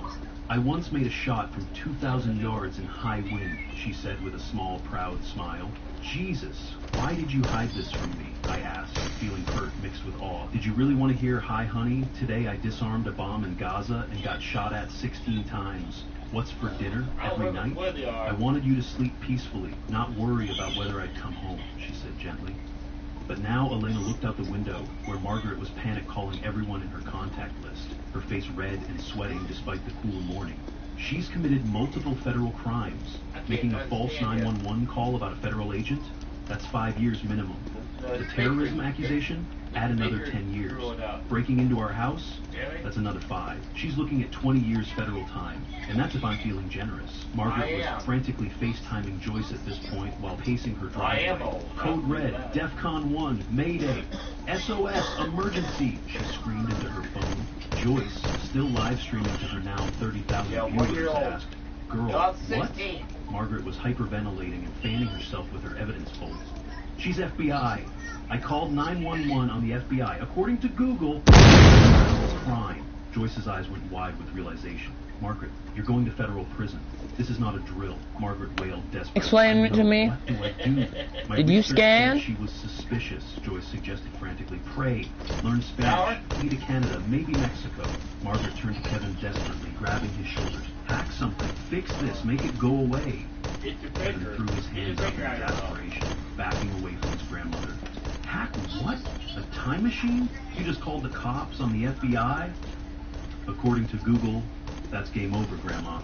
S5: I once made a shot from 2,000 yards in high wind, she said with a small, proud smile. Jesus, why did you hide this from me? I asked, feeling hurt mixed with awe. Did you really want to hear, "Hi, honey, today I disarmed a bomb in Gaza and got shot at 16 times. What's for dinner every night? I wanted you to sleep peacefully, not worry about whether I'd come home," she said gently. But now Elena looked out the window, where Margaret was panic calling everyone in her contact list, her face red and sweating despite the cool morning. She's committed multiple federal crimes. Making a false 911 call about a federal agent? That's 5 years minimum. The terrorism accusation? Add another 10 years. Breaking into our house? That's another 5. She's looking at 20 years federal time, and that's if I'm feeling generous. Margaret was frantically FaceTiming Joyce at this point while pacing her driveway. Code red, DEFCON 1, Mayday, SOS, emergency, she screamed into her phone. Joyce, still live streaming to her now 30,000 viewers, asked, "Girl, what?" Margaret was hyperventilating and fanning herself with her evidence folds. "She's FBI. I called 911 on the FBI. According to Google, it's crime." Joyce's eyes went wide with realization. "Margaret, you're going to federal prison. This is not a drill," Margaret wailed desperately.
S1: Explain it to me.
S5: What do I do? My
S1: Did you
S5: research
S1: scan?
S5: said she was suspicious, Joyce suggested frantically. "Pray, learn Spanish, flee to Canada, maybe Mexico." Margaret turned to Kevin desperately, grabbing his shoulders. "Hack something, fix this, make it go away."
S4: Get your
S5: Kevin
S4: finger.
S5: threw his
S4: Get your
S5: hands up in
S4: finger out of your mouth.
S5: exasperation, backing away from his grandmother. "Hack What? A time machine? You just called the cops on the FBI? According to Google, that's game over, Grandma.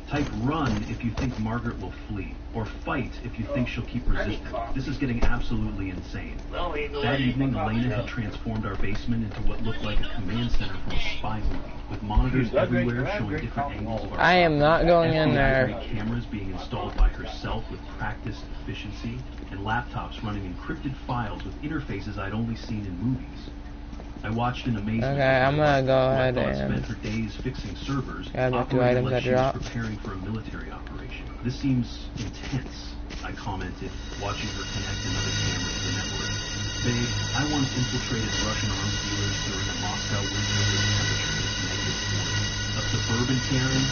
S5: Type run if you think Margaret will flee, or fight if you think she'll keep resisting. This is getting absolutely insane. That evening, Elena had transformed our basement into what looked like a command center from a spy movie, with monitors everywhere showing different angles of our
S1: I am not going in
S5: FBI
S1: there.
S5: grade cameras being installed by herself with practiced efficiency, and laptops running encrypted files with interfaces I'd only seen in movies. I watched in amazement.
S1: Okay, I'm gonna go ahead
S5: who I thought
S1: and
S5: spent her days fixing servers,
S1: grab the two
S5: operated
S1: items
S5: like
S1: I
S5: she was
S1: dropped.
S5: preparing for a military operation. This seems intense, I commented, watching her connect another camera to the network. Babe, I once infiltrated Russian arms dealers during a Moscow winter where the temperature was -40. A suburban Karen?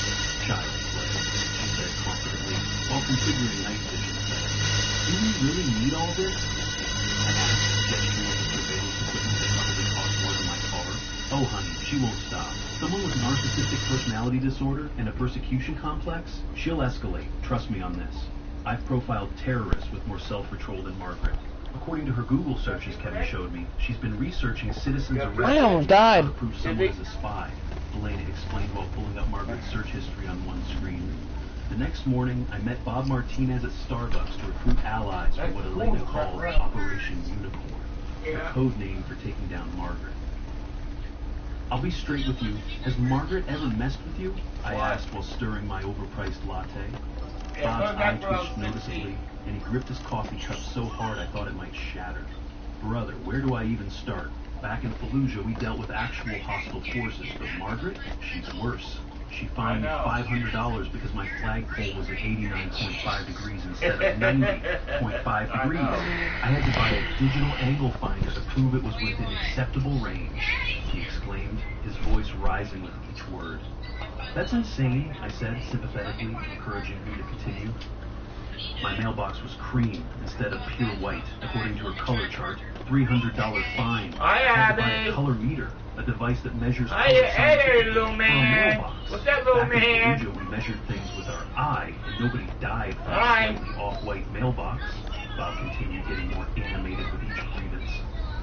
S5: Child's play, she said confidently, while configuring night vision settings. Do we really need all this? I asked, gesturing at the surveillance equipment that probably cost more than my car. Oh, honey, she won't stop. Someone with narcissistic personality disorder and a persecution complex? She'll escalate. Trust me on this. I've profiled terrorists with more self-control than Margaret. According to her Google searches Kevin showed me, she's been researching citizens' arrests
S1: I almost died.
S5: to prove someone is a spy. Elena explained while pulling up Margaret's search history on one screen. The next morning, I met Bob Martinez at Starbucks to recruit allies for what Elena called Operation Unicorn, a code name for taking down Margaret. I'll be straight with you. Has Margaret ever messed with you? I asked while stirring my overpriced latte. Bob's eye twitched noticeably, and he gripped his coffee cup so hard I thought it might shatter. Brother, where do I even start? Back in Fallujah, we dealt with actual hostile forces, but Margaret, she's worse. She fined me $500 because my flagpole was at 89.5 degrees instead of 90.5 degrees. I had to buy a digital angle finder to prove it was within acceptable range, he exclaimed, his voice rising with each word. That's insane, I said, sympathetically, encouraging him to continue. My mailbox was cream instead of pure white, according to her color chart. $300 fine. I had to buy a color meter, a device that measures color
S4: Hey, little man.
S5: mailbox.
S4: What's that, little
S5: Back in
S4: man?
S5: Fallujah, we measured things with our eye, and nobody died from
S4: Hi.
S5: a slightly off-white mailbox. Bob continued, getting more animated with each grievance.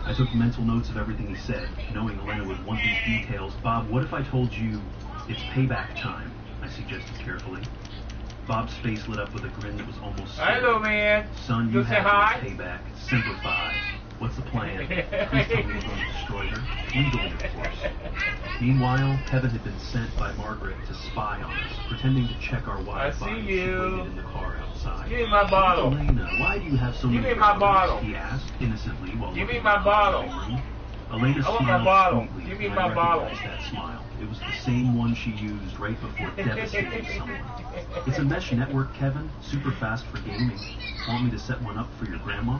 S5: I took mental notes of everything he said, knowing Elena would want these details. Bob, what if I told you it's payback time? I suggested carefully. Bob's face lit up with a grin that was almost scary.
S4: Hello, man.
S5: Son, you
S4: You say
S5: have
S4: hi?
S5: your payback. Simplify. What's the plan? Please tell me you're going to destroy her. Legally, of course. Meanwhile, Kevin had been sent by Margaret to spy on us, pretending to check our Wi-Fi
S4: I see
S5: as she
S4: you.
S5: waited in the car outside.
S4: Give me my bottle.
S5: Elena, why do you have so
S4: Give
S5: many
S4: me my
S5: routers?
S4: bottle.
S5: He asked, innocently, while
S4: Give me
S5: looking
S4: my
S5: around the
S4: bottle.
S5: living room. Elena
S4: I want my
S5: smiled
S4: bottle.
S5: sweetly,
S4: Give me
S5: and
S4: my
S5: I
S4: bottle.
S5: recognized that smile. It was the same one she used right before devastating someone. It's a mesh network, Kevin. Super fast for gaming. Want me to set one up for your grandma?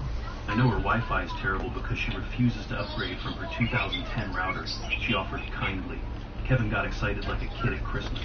S5: I know her Wi-Fi is terrible because she refuses to upgrade from her 2010 router. She offered kindly. Kevin got excited like a kid at Christmas.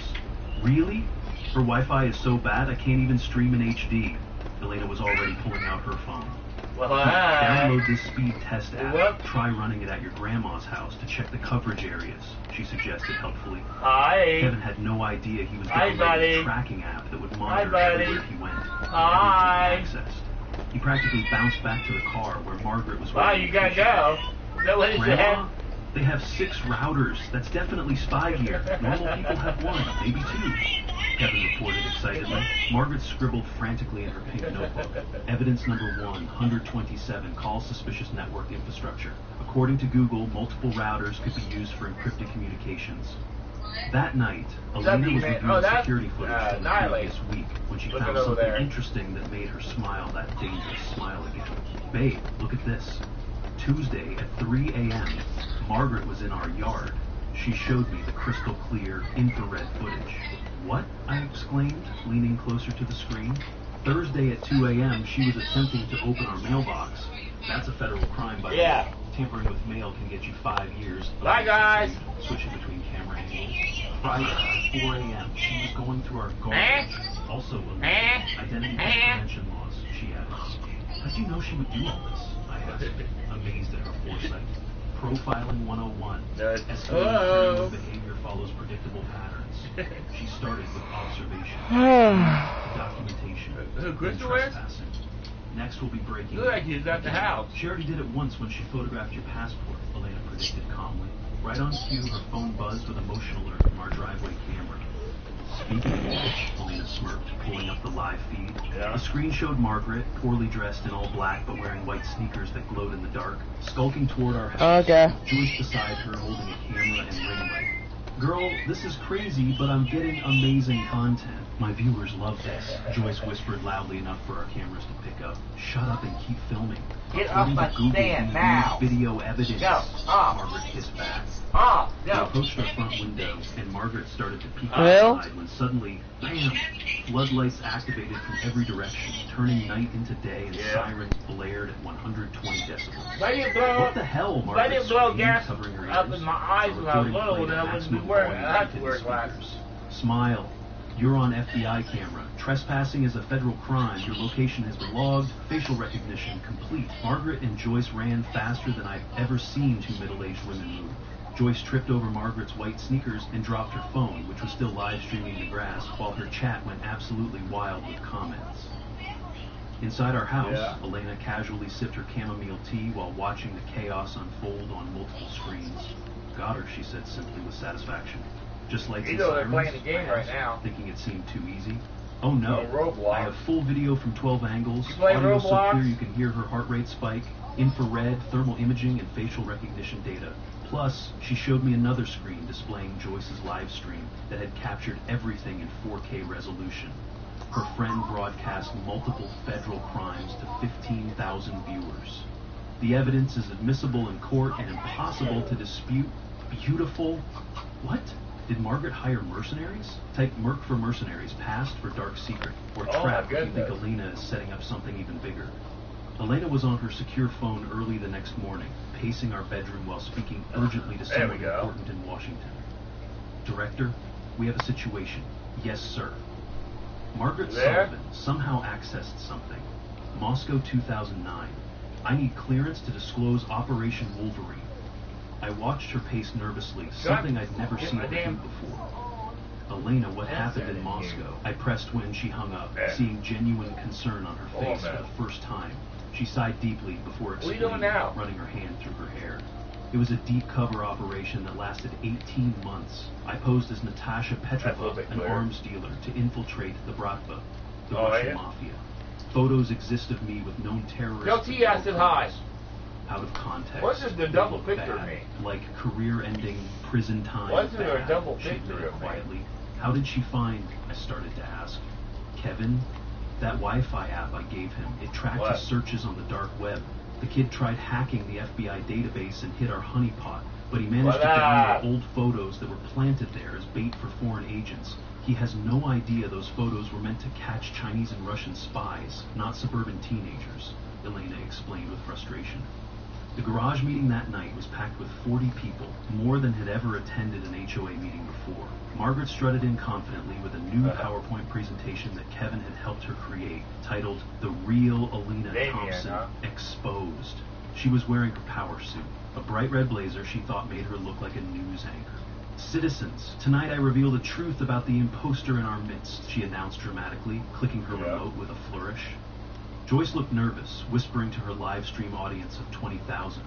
S5: Really? Her Wi-Fi is so bad I can't even stream in HD. Elena was already pulling out her phone.
S4: Well, hi.
S5: Download this speed test app.
S4: What?
S5: Try running it at your grandma's house to check the coverage areas, she suggested helpfully.
S4: Hi.
S5: Kevin had no idea he was
S4: Hi,
S5: getting a
S4: buddy.
S5: tracking app that would
S4: Hi,
S5: monitor
S4: buddy.
S5: everywhere he went.
S4: Hi.
S5: Everything accessed. He practically bounced back to the car where Margaret was
S4: Wow,
S5: waiting.
S4: you gotta go. Is that what it
S5: Grandma,
S4: said?
S5: they have 6 routers. That's definitely spy gear. Normal people have 1, maybe 2. Kevin reported excitedly. Margaret scribbled frantically in her pink notebook. Evidence number 1, 127, calls suspicious network infrastructure. According to Google, multiple routers could be used for encrypted communications. That night, Elena was reviewing security footage from the previous week when she found something interesting that made her smile that dangerous smile again. Babe, look at this. Tuesday at 3 a.m., Margaret was in our yard. She showed me the crystal clear infrared footage. What? I exclaimed, leaning closer to the screen. Thursday at 2 a.m., she was attempting to open our mailbox. That's a federal crime, by the way. Tampering with mail can get you 5 years.
S4: Bye, guys.
S5: Switching between camera angles. Friday at 4 a.m., she was going through our garbage. Also, identity prevention laws, she added. How did you know she would do all this? I asked, amazed at her foresight. Profiling 101. Escalating behavior follows predictable patterns. She started with observation, documentation, and trespassing. Next will be breaking.
S4: Look like he's at the house.
S5: She already did it once when she photographed your passport, Elena predicted calmly. Right on cue, her phone buzzed with a motion alert from our driveway camera. Speaking of which, Elena smirked, pulling up the live feed.
S4: Yeah.
S5: The screen showed Margaret, poorly dressed in all black but wearing white sneakers that glowed in the dark, skulking toward our house.
S1: Okay.
S5: Joyce beside her holding a camera and ring light. Girl, this is crazy, but I'm getting amazing content. My viewers love this, Joyce whispered loudly enough for our cameras to pick up. Shut up and keep filming.
S4: Get off my stand now.
S5: Video evidence.
S4: Go, off.
S5: Margaret hissed back.
S4: Ah,
S5: We
S4: no.
S5: approached our front window, and Margaret started to peek
S1: Well?
S5: outside when suddenly, bam! Floodlights activated from every direction, turning night into day, and
S4: Yeah.
S5: sirens blared at 120 decibels.
S4: Let it blow.
S5: What the hell,
S4: Let
S5: Margaret
S4: it blow
S5: screamed,
S4: gas
S5: covering her
S4: up
S5: ears.
S4: in my eyes
S5: The
S4: when I was
S5: recording
S4: little,
S5: played
S4: and
S5: at
S4: I wouldn't be
S5: maximum
S4: wearing.
S5: volume
S4: I have to
S5: into
S4: wear
S5: the
S4: glasses.
S5: speakers. Smile. You're on FBI camera. Trespassing is a federal crime. Your location has been logged. Facial recognition complete. Margaret and Joyce ran faster than I've ever seen two middle-aged women move. Joyce tripped over Margaret's white sneakers and dropped her phone, which was still live streaming the grass, while her chat went absolutely wild with comments. Inside our house,
S4: Yeah.
S5: Elena casually sipped her chamomile tea while watching the chaos unfold on multiple screens. Got her, she said simply with satisfaction. Just like
S4: You know they're playing the game right now.
S5: thinking it seemed too easy. Oh no,
S4: Oh, Roblox.
S5: I have full video from 12 angles,
S4: You play
S5: audio so
S4: Roblox?
S5: clear you can hear her heart rate spike, infrared, thermal imaging, and facial recognition data. Plus, she showed me another screen displaying Joyce's live stream that had captured everything in 4K resolution. Her friend broadcast multiple federal crimes to 15,000 viewers. The evidence is admissible in court and impossible to dispute. Beautiful. What? Did Margaret hire mercenaries? Type Merc for mercenaries, past for dark secret, or
S4: Oh, my
S5: trap if you think
S4: goodness.
S5: Elena is setting up something even bigger. Elena was on her secure phone early the next morning, pacing our bedroom while speaking urgently to
S4: There we
S5: someone
S4: go.
S5: important in Washington. Director, we have a situation. Yes, sir. Margaret
S4: There?
S5: Sullivan somehow accessed something. Moscow 2009. I need clearance to disclose Operation Wolverine. I watched her pace nervously, something I'd never
S4: Get
S5: seen
S4: my
S5: her do
S4: damn-
S5: before. Elena, what
S4: That's
S5: happened
S4: it
S5: in
S4: in
S5: Moscow?
S4: here.
S5: I pressed when she hung up,
S4: Yeah.
S5: seeing genuine concern on her
S4: Oh,
S5: face
S4: man.
S5: for the first time. She sighed deeply before
S4: What are you
S5: explaining,
S4: doing now?
S5: running her hand through her hair. It was a deep cover operation that lasted 18 months. I posed as Natasha
S4: That's a
S5: Petrova,
S4: little bit
S5: an
S4: clearer.
S5: arms dealer, to infiltrate the Bratva, the
S4: Oh,
S5: Russian
S4: yeah?
S5: mafia. Photos exist of me with known terrorists.
S4: Tell T I said hi.
S5: Out of context.
S4: What's this, the
S5: they
S4: double
S5: look
S4: picture of
S5: bad,
S4: me?
S5: Like career-ending prison time.
S4: What's there a
S5: bad,
S4: double
S5: she
S4: picture
S5: admitted
S4: of me?
S5: quietly. How did she find? I started to ask. Kevin, that Wi-Fi app I gave him, it tracked
S4: What?
S5: his searches on the dark web. The kid tried hacking the FBI database and hit our honeypot, but he managed to
S4: What up?
S5: download old photos that were planted there as bait for foreign agents. He has no idea those photos were meant to catch Chinese and Russian spies, not suburban teenagers, Elena explained with frustration. The garage meeting that night was packed with 40 people, more than had ever attended an HOA meeting before. Margaret strutted in confidently with a new PowerPoint presentation that Kevin had helped her create, titled The Real Elena
S4: Damien,
S5: Thompson
S4: huh?
S5: Exposed. She was wearing her power suit, a bright red blazer she thought made her look like a news anchor. Citizens, tonight I reveal the truth about the imposter in our midst, she announced dramatically, clicking her
S4: Yeah.
S5: remote with a flourish. Joyce looked nervous, whispering to her live stream audience of 20,000.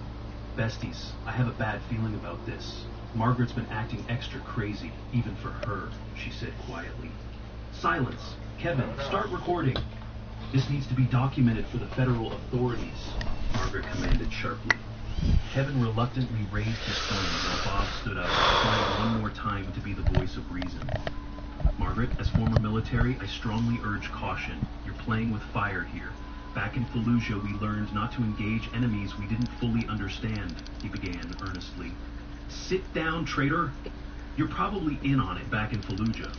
S5: Besties, I have a bad feeling about this. Margaret's been acting extra crazy, even for her, she said quietly. Silence! Kevin, start recording! This needs to be documented for the federal authorities, Margaret commanded sharply. Kevin reluctantly raised his phone while Bob stood up, trying one more time to be the voice of reason. Margaret, as former military, I strongly urge caution. You're playing with fire here. Back in Fallujah, we learned not to engage enemies we didn't fully understand, he began earnestly. Sit down, traitor. You're probably in on it back in Fallujah.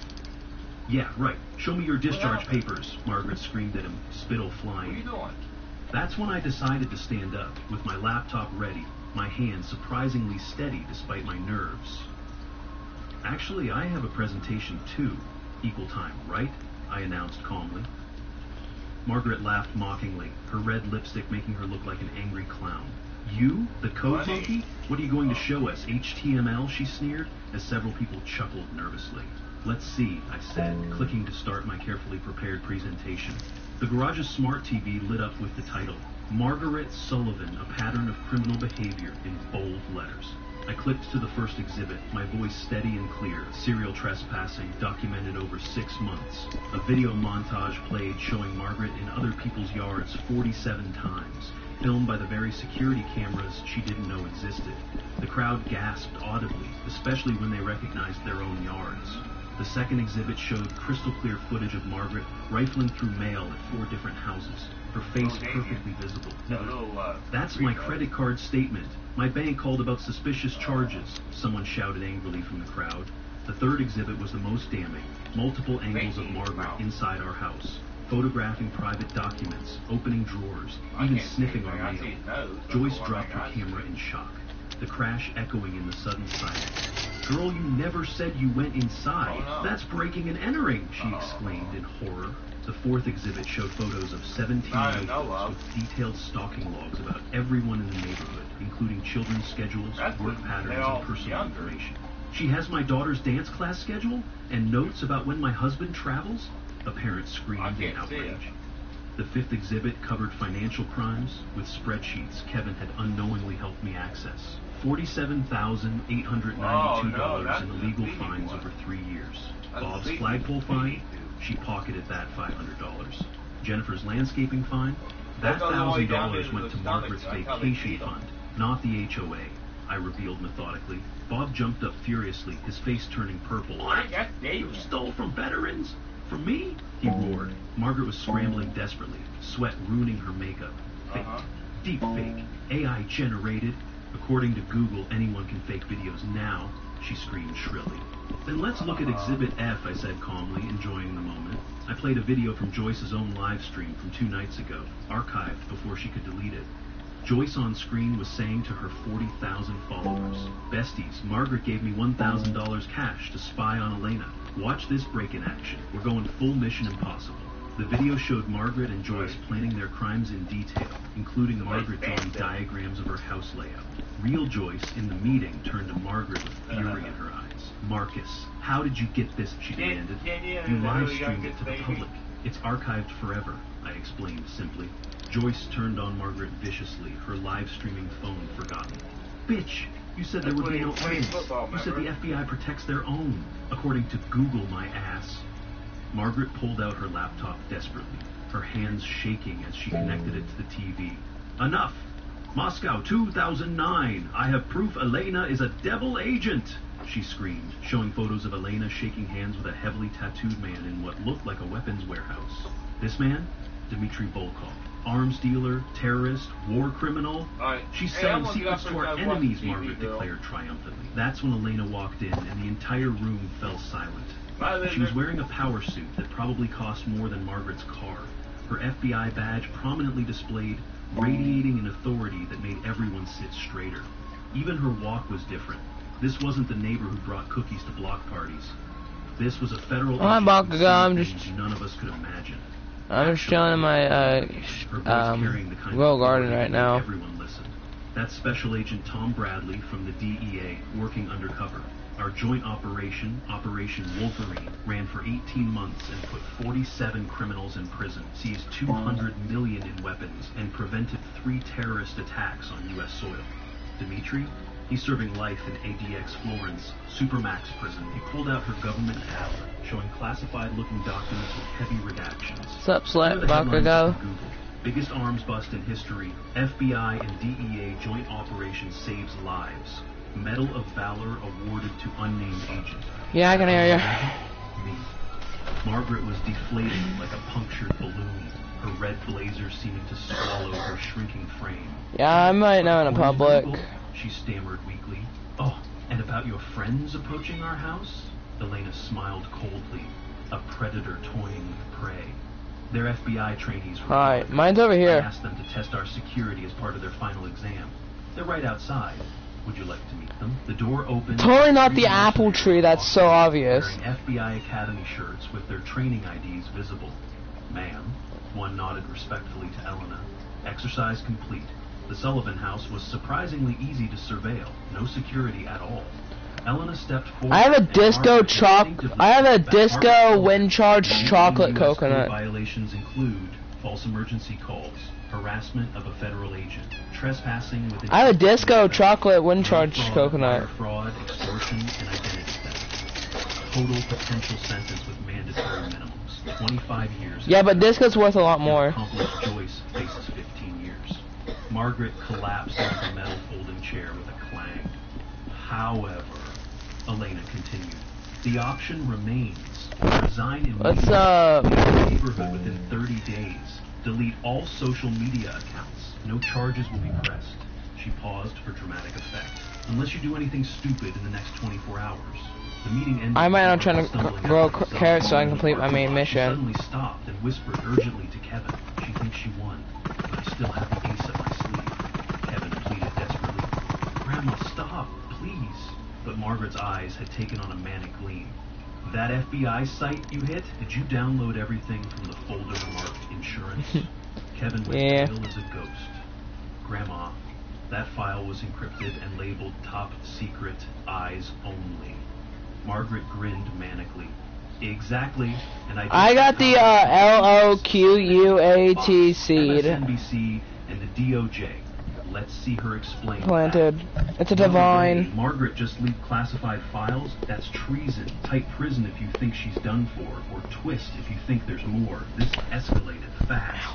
S5: Yeah, right. Show me your discharge papers, Margaret screamed at him, spittle flying.
S4: What are you doing?
S5: That's when I decided to stand up, with my laptop ready, my hands surprisingly steady despite my nerves. Actually, I have a presentation too. Equal time, right? I announced calmly. Margaret laughed mockingly, her red lipstick making her look like an angry clown. You? The code monkey? What are you going to show us? HTML? She sneered, as several people chuckled nervously. Let's see, I said, clicking to start my carefully prepared presentation. The garage's smart TV lit up with the title, Margaret Sullivan, A Pattern of Criminal Behavior, in bold letters. I clicked to the first exhibit, my voice steady and clear. Serial trespassing documented over 6 months. A video montage played showing Margaret in other people's yards 47 times, filmed by the very security cameras she didn't know existed. The crowd gasped audibly, especially when they recognized their own yards. The second exhibit showed crystal clear footage of Margaret rifling through mail at 4 different houses, her face perfectly visible. That's my credit card statement. My bank called about suspicious charges, someone shouted angrily from the crowd. The third exhibit was the most damning. Multiple angles of Margaret inside our house, photographing private documents, opening drawers, even sniffing our mail. Joyce dropped her camera in shock, the crash echoing in the sudden silence. Girl, you never said you went inside. That's breaking and entering, she exclaimed in horror. The fourth exhibit showed photos of 17 notebooks with detailed stalking logs about everyone in the neighborhood, including children's schedules, work patterns, and personal information. She has my daughter's dance class schedule and notes about when my husband travels? A parent screamed in outrage. The fifth exhibit covered financial crimes with spreadsheets Kevin had unknowingly helped me access. $47,892 in illegal fines over 3 years. Bob's flagpole fine? She pocketed that $500. Jennifer's landscaping fine? That $1,000 went to Margaret's vacation fund, not the HOA, I revealed methodically. Bob jumped up furiously, his face turning purple. What? You stole from veterans? From me? He roared. Margaret was scrambling desperately, sweat ruining her makeup. Fake. Deep fake. AI generated. According to Google, anyone can fake videos now, she screamed shrilly. Then let's look at Exhibit F, I said calmly, enjoying the moment. I played a video from Joyce's own live stream from 2 nights ago, archived before she could delete it. Joyce on screen was saying to her 40,000 followers, "Besties, Margaret gave me $1,000 cash to spy on Elena. Watch this break in action. We're going full Mission Impossible." The video showed Margaret and Joyce planning their crimes in detail, including Margaret drawing diagrams of her house layout. Real Joyce, in the meeting, turned to Margaret with fury in her eyes. "Marcus, how did you get this?" she demanded. "You live-streamed it to the public. It's archived forever," I explained simply. Joyce turned on Margaret viciously, her live-streaming phone forgotten. "Bitch, you said there would be no evidence. You said the FBI protects their own, according to Google, my ass." Margaret pulled out her laptop desperately, her hands shaking as she connected it to the TV. "Enough! Moscow 2009! I have proof Elena is a devil agent!" she screamed, showing photos of Elena shaking hands with a heavily tattooed man in what looked like a weapons warehouse. This man? Dmitry Volkov. Arms dealer, terrorist, war criminal. She's selling secrets to our enemies, Margaret declared triumphantly. That's when Elena walked in, and the entire room fell silent. She was wearing a power suit that probably cost more than Margaret's car. Her FBI badge prominently displayed, radiating an authority that made everyone sit straighter. Even her walk was different. This wasn't the neighbor who brought cookies to block parties. This was a federal agent who said things none of us could imagine.
S1: I'm just chilling in my royal garden right now.
S5: Everyone listened. That's Special Agent Tom Bradley from the DEA working undercover. Our joint operation, Operation Wolverine, ran for 18 months and put 47 criminals in prison, seized $200 million in weapons, and prevented 3 terrorist attacks on U.S. soil. Dmitry? He's serving life in ADX Florence, Supermax prison. He pulled out her government tablet, showing classified-looking documents with heavy redactions.
S1: What's up, Bakugo?
S5: Biggest arms bust in history. FBI and DEA joint operation saves lives. Medal of Valor awarded to unnamed agent.
S1: Yeah, I can hear you.
S5: Me. Margaret was deflating like a punctured balloon, her red blazer seeming to swallow her shrinking frame.
S1: Yeah, I'm right now in a public.
S5: She stammered weakly. "Oh, and about your friends approaching our house?" Elena smiled coldly, a predator toying with prey. They're FBI trainees.
S1: Hi, mine's over here.
S5: I asked them to test our security as part of their final exam. They're right outside. Would you like to meet them? The door opened.
S1: Totally not the apple tree, that's so obvious.
S5: Wearing FBI Academy shirts with their training IDs visible. "Ma'am," one nodded respectfully to Elena. "Exercise complete. The Sullivan house was surprisingly easy to surveil. No security at all." Elena stepped forward.
S1: I have a disco wind charged chocolate coconut.
S5: Violations include false emergency calls, harassment of a federal agent, trespassing with
S1: I have a disco chocolate wind
S5: fraud,
S1: charge coconut.
S5: wire fraud, extortion, and identity theft. Total potential sentence with mandatory minimums, 25 years.
S1: Yeah, but disco's worth a lot
S5: And
S1: more.
S5: accomplice Joyce faces 15 years. Margaret collapsed into the metal folding chair with a clang. However, Elena continued, the option remains. Resign immediately.
S1: What's up?
S5: Leave the neighborhood within 30 days. Delete all social media accounts. No charges will be pressed. She paused for dramatic effect. Unless you do anything stupid in the next 24 hours. The meeting ended.
S1: I might not
S5: with
S1: trying to
S5: Margaret stumbling
S1: grow
S5: out of the
S1: carrots so I
S5: cell
S1: can complete my main
S5: She
S1: mission.
S5: suddenly stopped and whispered urgently to Kevin. She thinks she won, but I still have the ace up my sleeve. Kevin pleaded desperately. Grandma, stop, please. But Margaret's eyes had taken on a manic gleam. That FBI site you hit, did you download everything from the folder marked insurance? Kevin was
S1: Yeah.
S5: pale as a ghost. Grandma, that file was encrypted and labeled top secret, eyes only. Margaret grinned manically. Exactly, and
S1: I got the LOQUAT seed
S5: MSNBC and the DOJ. Let's see her explain.
S1: planted.
S5: that.
S1: It's a
S5: No,
S1: divine.
S5: Renee, Margaret just leaked classified files? That's treason. Tight prison if you think she's done for, or twist if you think there's more. This escalated fast.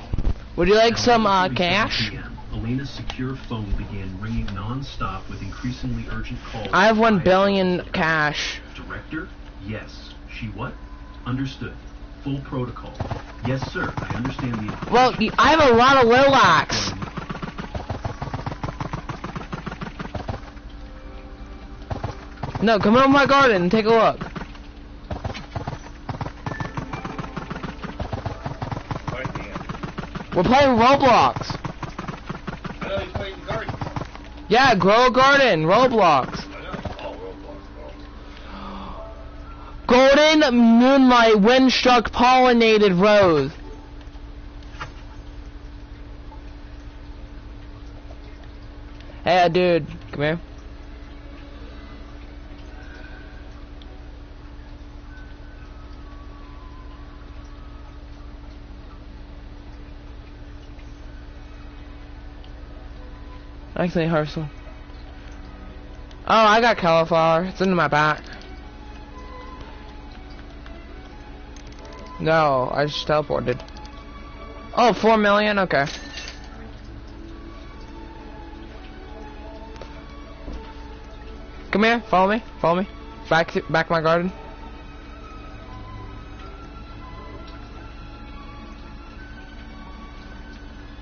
S1: Would you like some
S5: 11:47
S1: cash?
S5: PM, Elena's secure phone began ringing non-stop with increasingly urgent calls.
S1: I have 1
S5: by
S1: billion
S5: a
S1: cash.
S5: Director? Yes. She what? Understood. Full protocol. Yes, sir. I understand the...
S1: Well, I have a lot of lilacs. No, come over my garden and take a look. We're playing Roblox.
S4: I know he's playing the garden.
S1: Yeah, grow a garden, Roblox.
S4: I know. Oh, Roblox.
S1: Golden moonlight, windstruck, pollinated rose. Hey, dude, come here. Actually, Herschel. Oh, I got cauliflower. It's in my back. No, I just teleported. Oh, 4 million? Okay. Come here, follow me, follow me. Back my garden.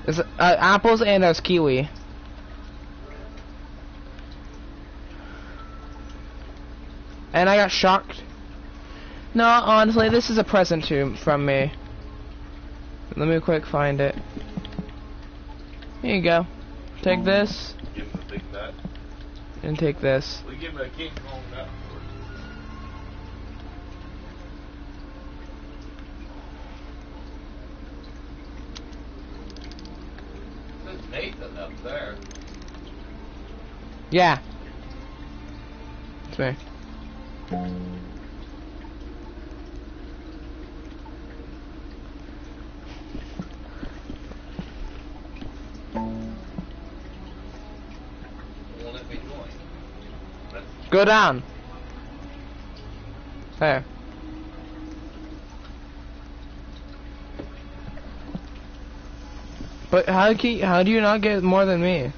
S1: There's apples and there's kiwi. And I got shocked. No, honestly, this is a present from me. Let me quick find it. Here you go. Take this,
S4: Give him a big nut.
S1: and take this.
S4: We give him a King Kong nut for it. Says Nathan up there.
S1: Yeah. It's me.
S4: Won't let me join. That's
S1: Go down. There. But how do you not get more than me?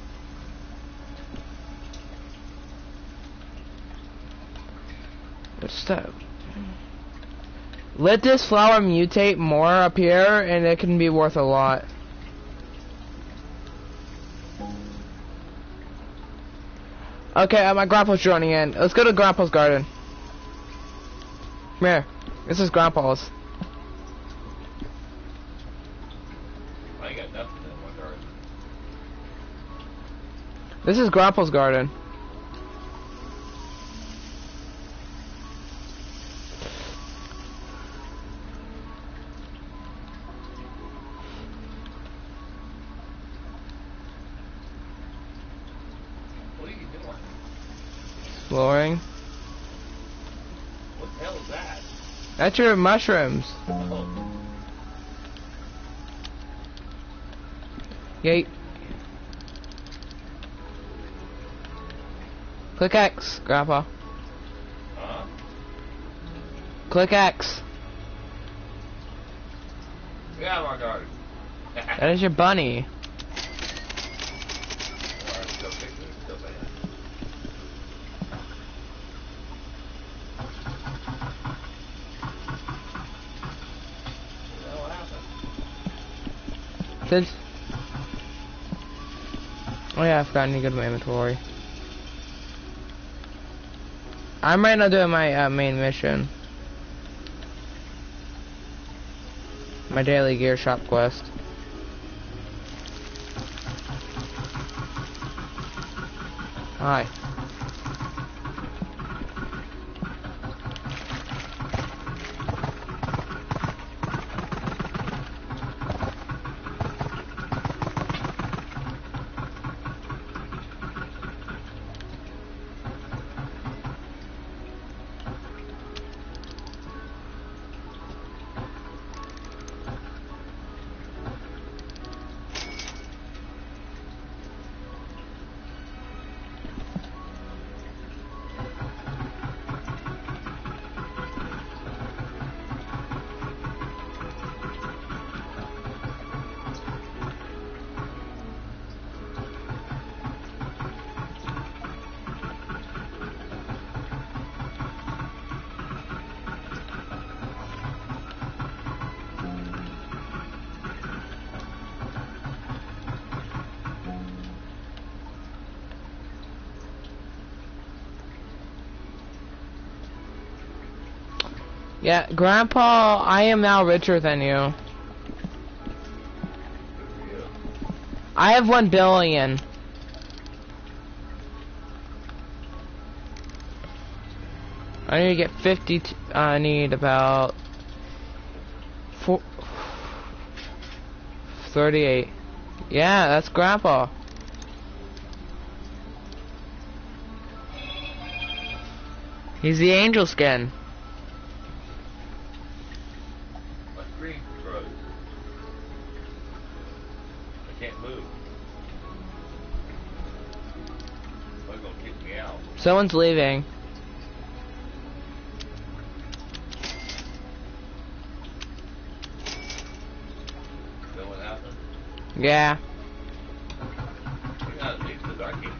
S1: What's that? Let this flower mutate more up here, and it can be worth a lot. Okay, my grandpa's joining in. Let's go to grandpa's garden. Come here. This is grandpa's.
S4: I ain't got nothing in my garden.
S1: This is grandpa's garden.
S4: What are you doing?
S1: Exploring.
S4: What the hell is that?
S1: That's your mushrooms.
S4: Oh.
S1: Yeet. Click X, Grandpa.
S4: Huh?
S1: Click X.
S4: Get out of my garden.
S1: That is your bunny.
S4: Alright, still fix it. Still bad. What happened?
S1: Did... Oh yeah, I forgot I need to go to my inventory. I'm right now doing my main mission. My daily gear shop quest. Hi. Yeah, Grandpa, I am now richer than you. I have 1 billion. I need to get 50. I need about 38. Yeah, that's Grandpa. He's the angel skin.
S4: My screen froze. I can't move. They're gonna kick me out.
S1: Someone's leaving.
S4: Is that what happened?
S1: Yeah.
S4: You gotta leave because I can't.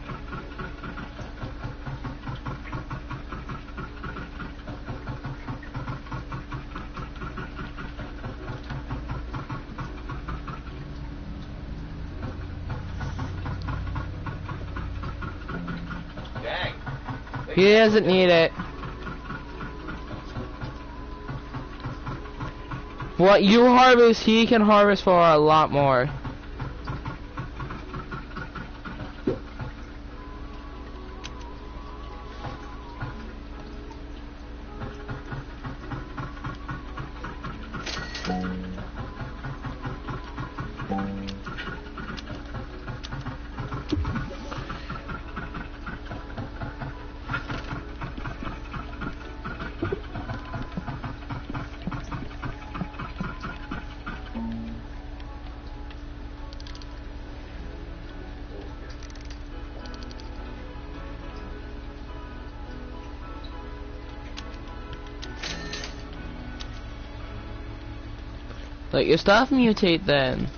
S4: Dang.
S1: He doesn't need it. What you harvest, he can harvest for a lot more. Let your stuff mutate then.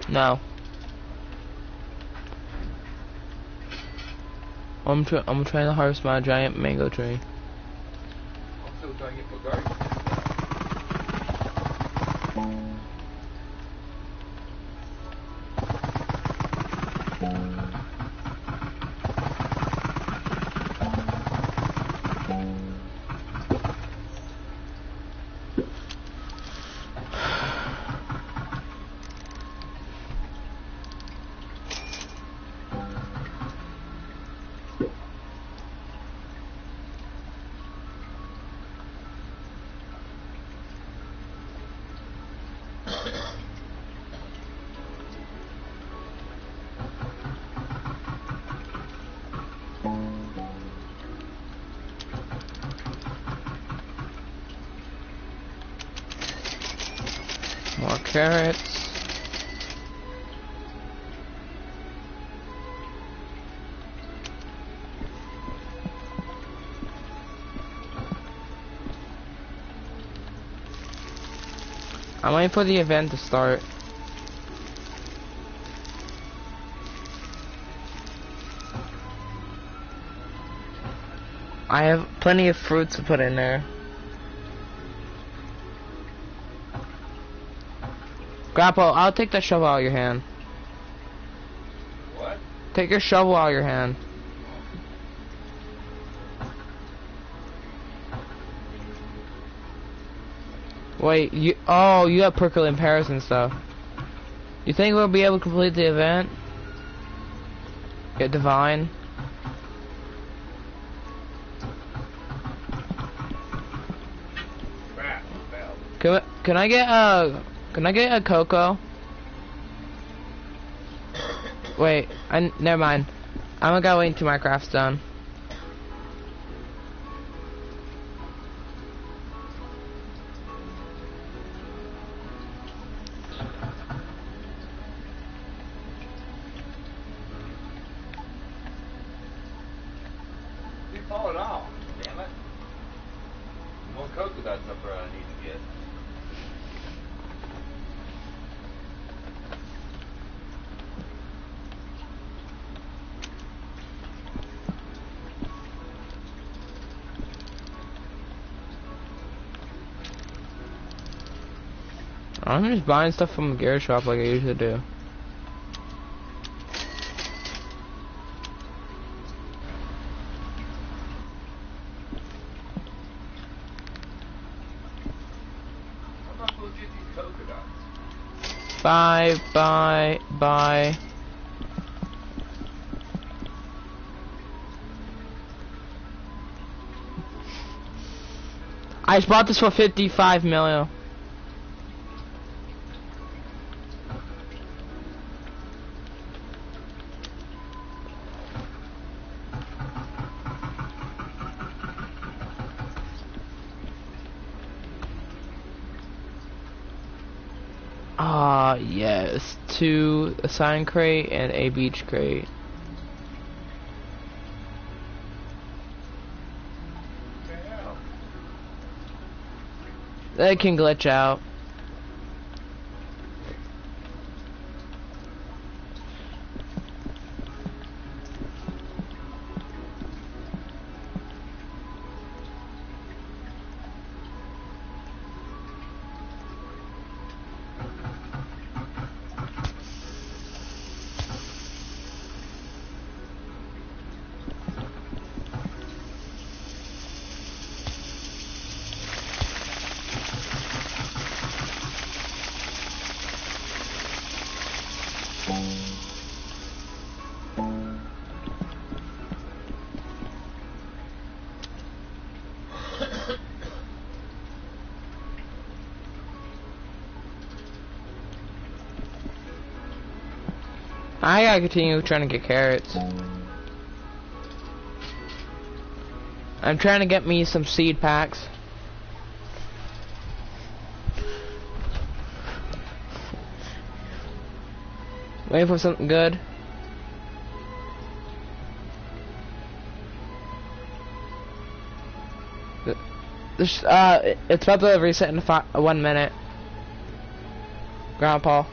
S1: No. I'm trying to harvest my giant mango tree.
S4: I'm still trying to get my garden.
S1: carrots. I'm waiting for the event to start. I have plenty of fruits to put in there. Grapple, I'll take that shovel out of your hand.
S4: What?
S1: Take your shovel out of your hand. Wait, you have percolating Paris and stuff. You think we'll be able to complete the event? Get divine?
S4: Crap, fell.
S1: Can I get a cocoa? Wait, never mind. I'm gonna go wait until my craft's done.
S4: You're falling off. Damn it. More coconuts up there I need to get.
S1: I'm just buying stuff from the gear shop like I usually do.
S4: How am I supposed to get these coconuts?
S1: Bye, bye, bye. I just bought this for 55 million. Ah, yes. 2 a sign crate and a beach crate.
S4: Hell.
S1: That can glitch out. I gotta continue trying to get carrots. I'm trying to get me some seed packs. Waiting for something good. This, it's about to reset in 1 minute. Grandpa.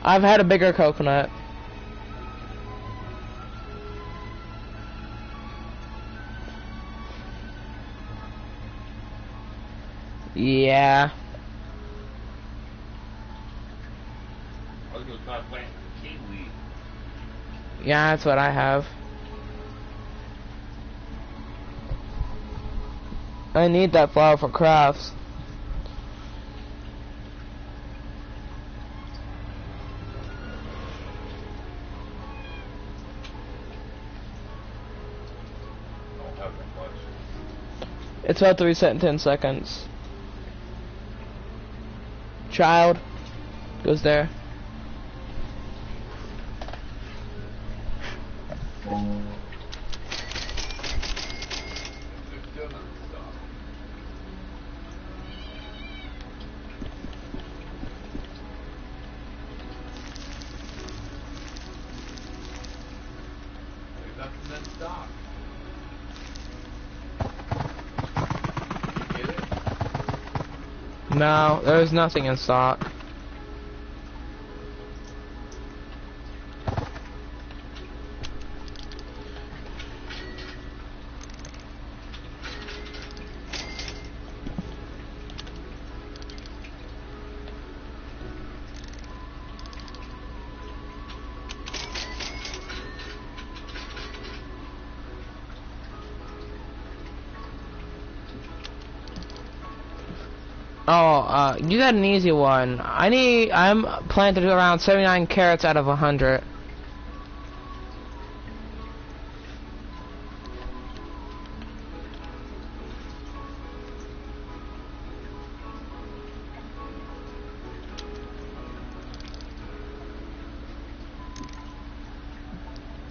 S1: I've had a bigger coconut. Yeah.
S4: I was gonna try planting kiwi.
S1: Yeah, that's what I have. I need that flower for crafts.
S4: Don't have that much.
S1: It's about to reset in 10 seconds. Child goes there.
S4: There's still none of stuff. in stock. Get it?
S1: No, there's nothing in stock. Oh, you got an easy one. I'm planning to do around 79 carrots out of 100.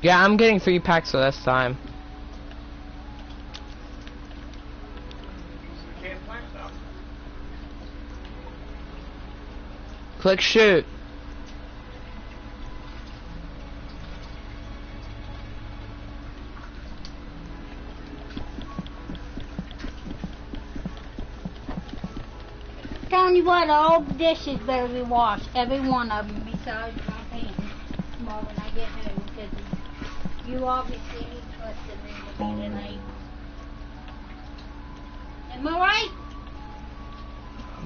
S1: Yeah, I'm getting 3 packs this time.
S4: You can't plant now.
S1: Click shoot.
S2: Telling you what, all the dishes better be washed. Every one of them besides my pans. Tomorrow when I get home. Because you obviously need to put them in with me tonight. Am I right?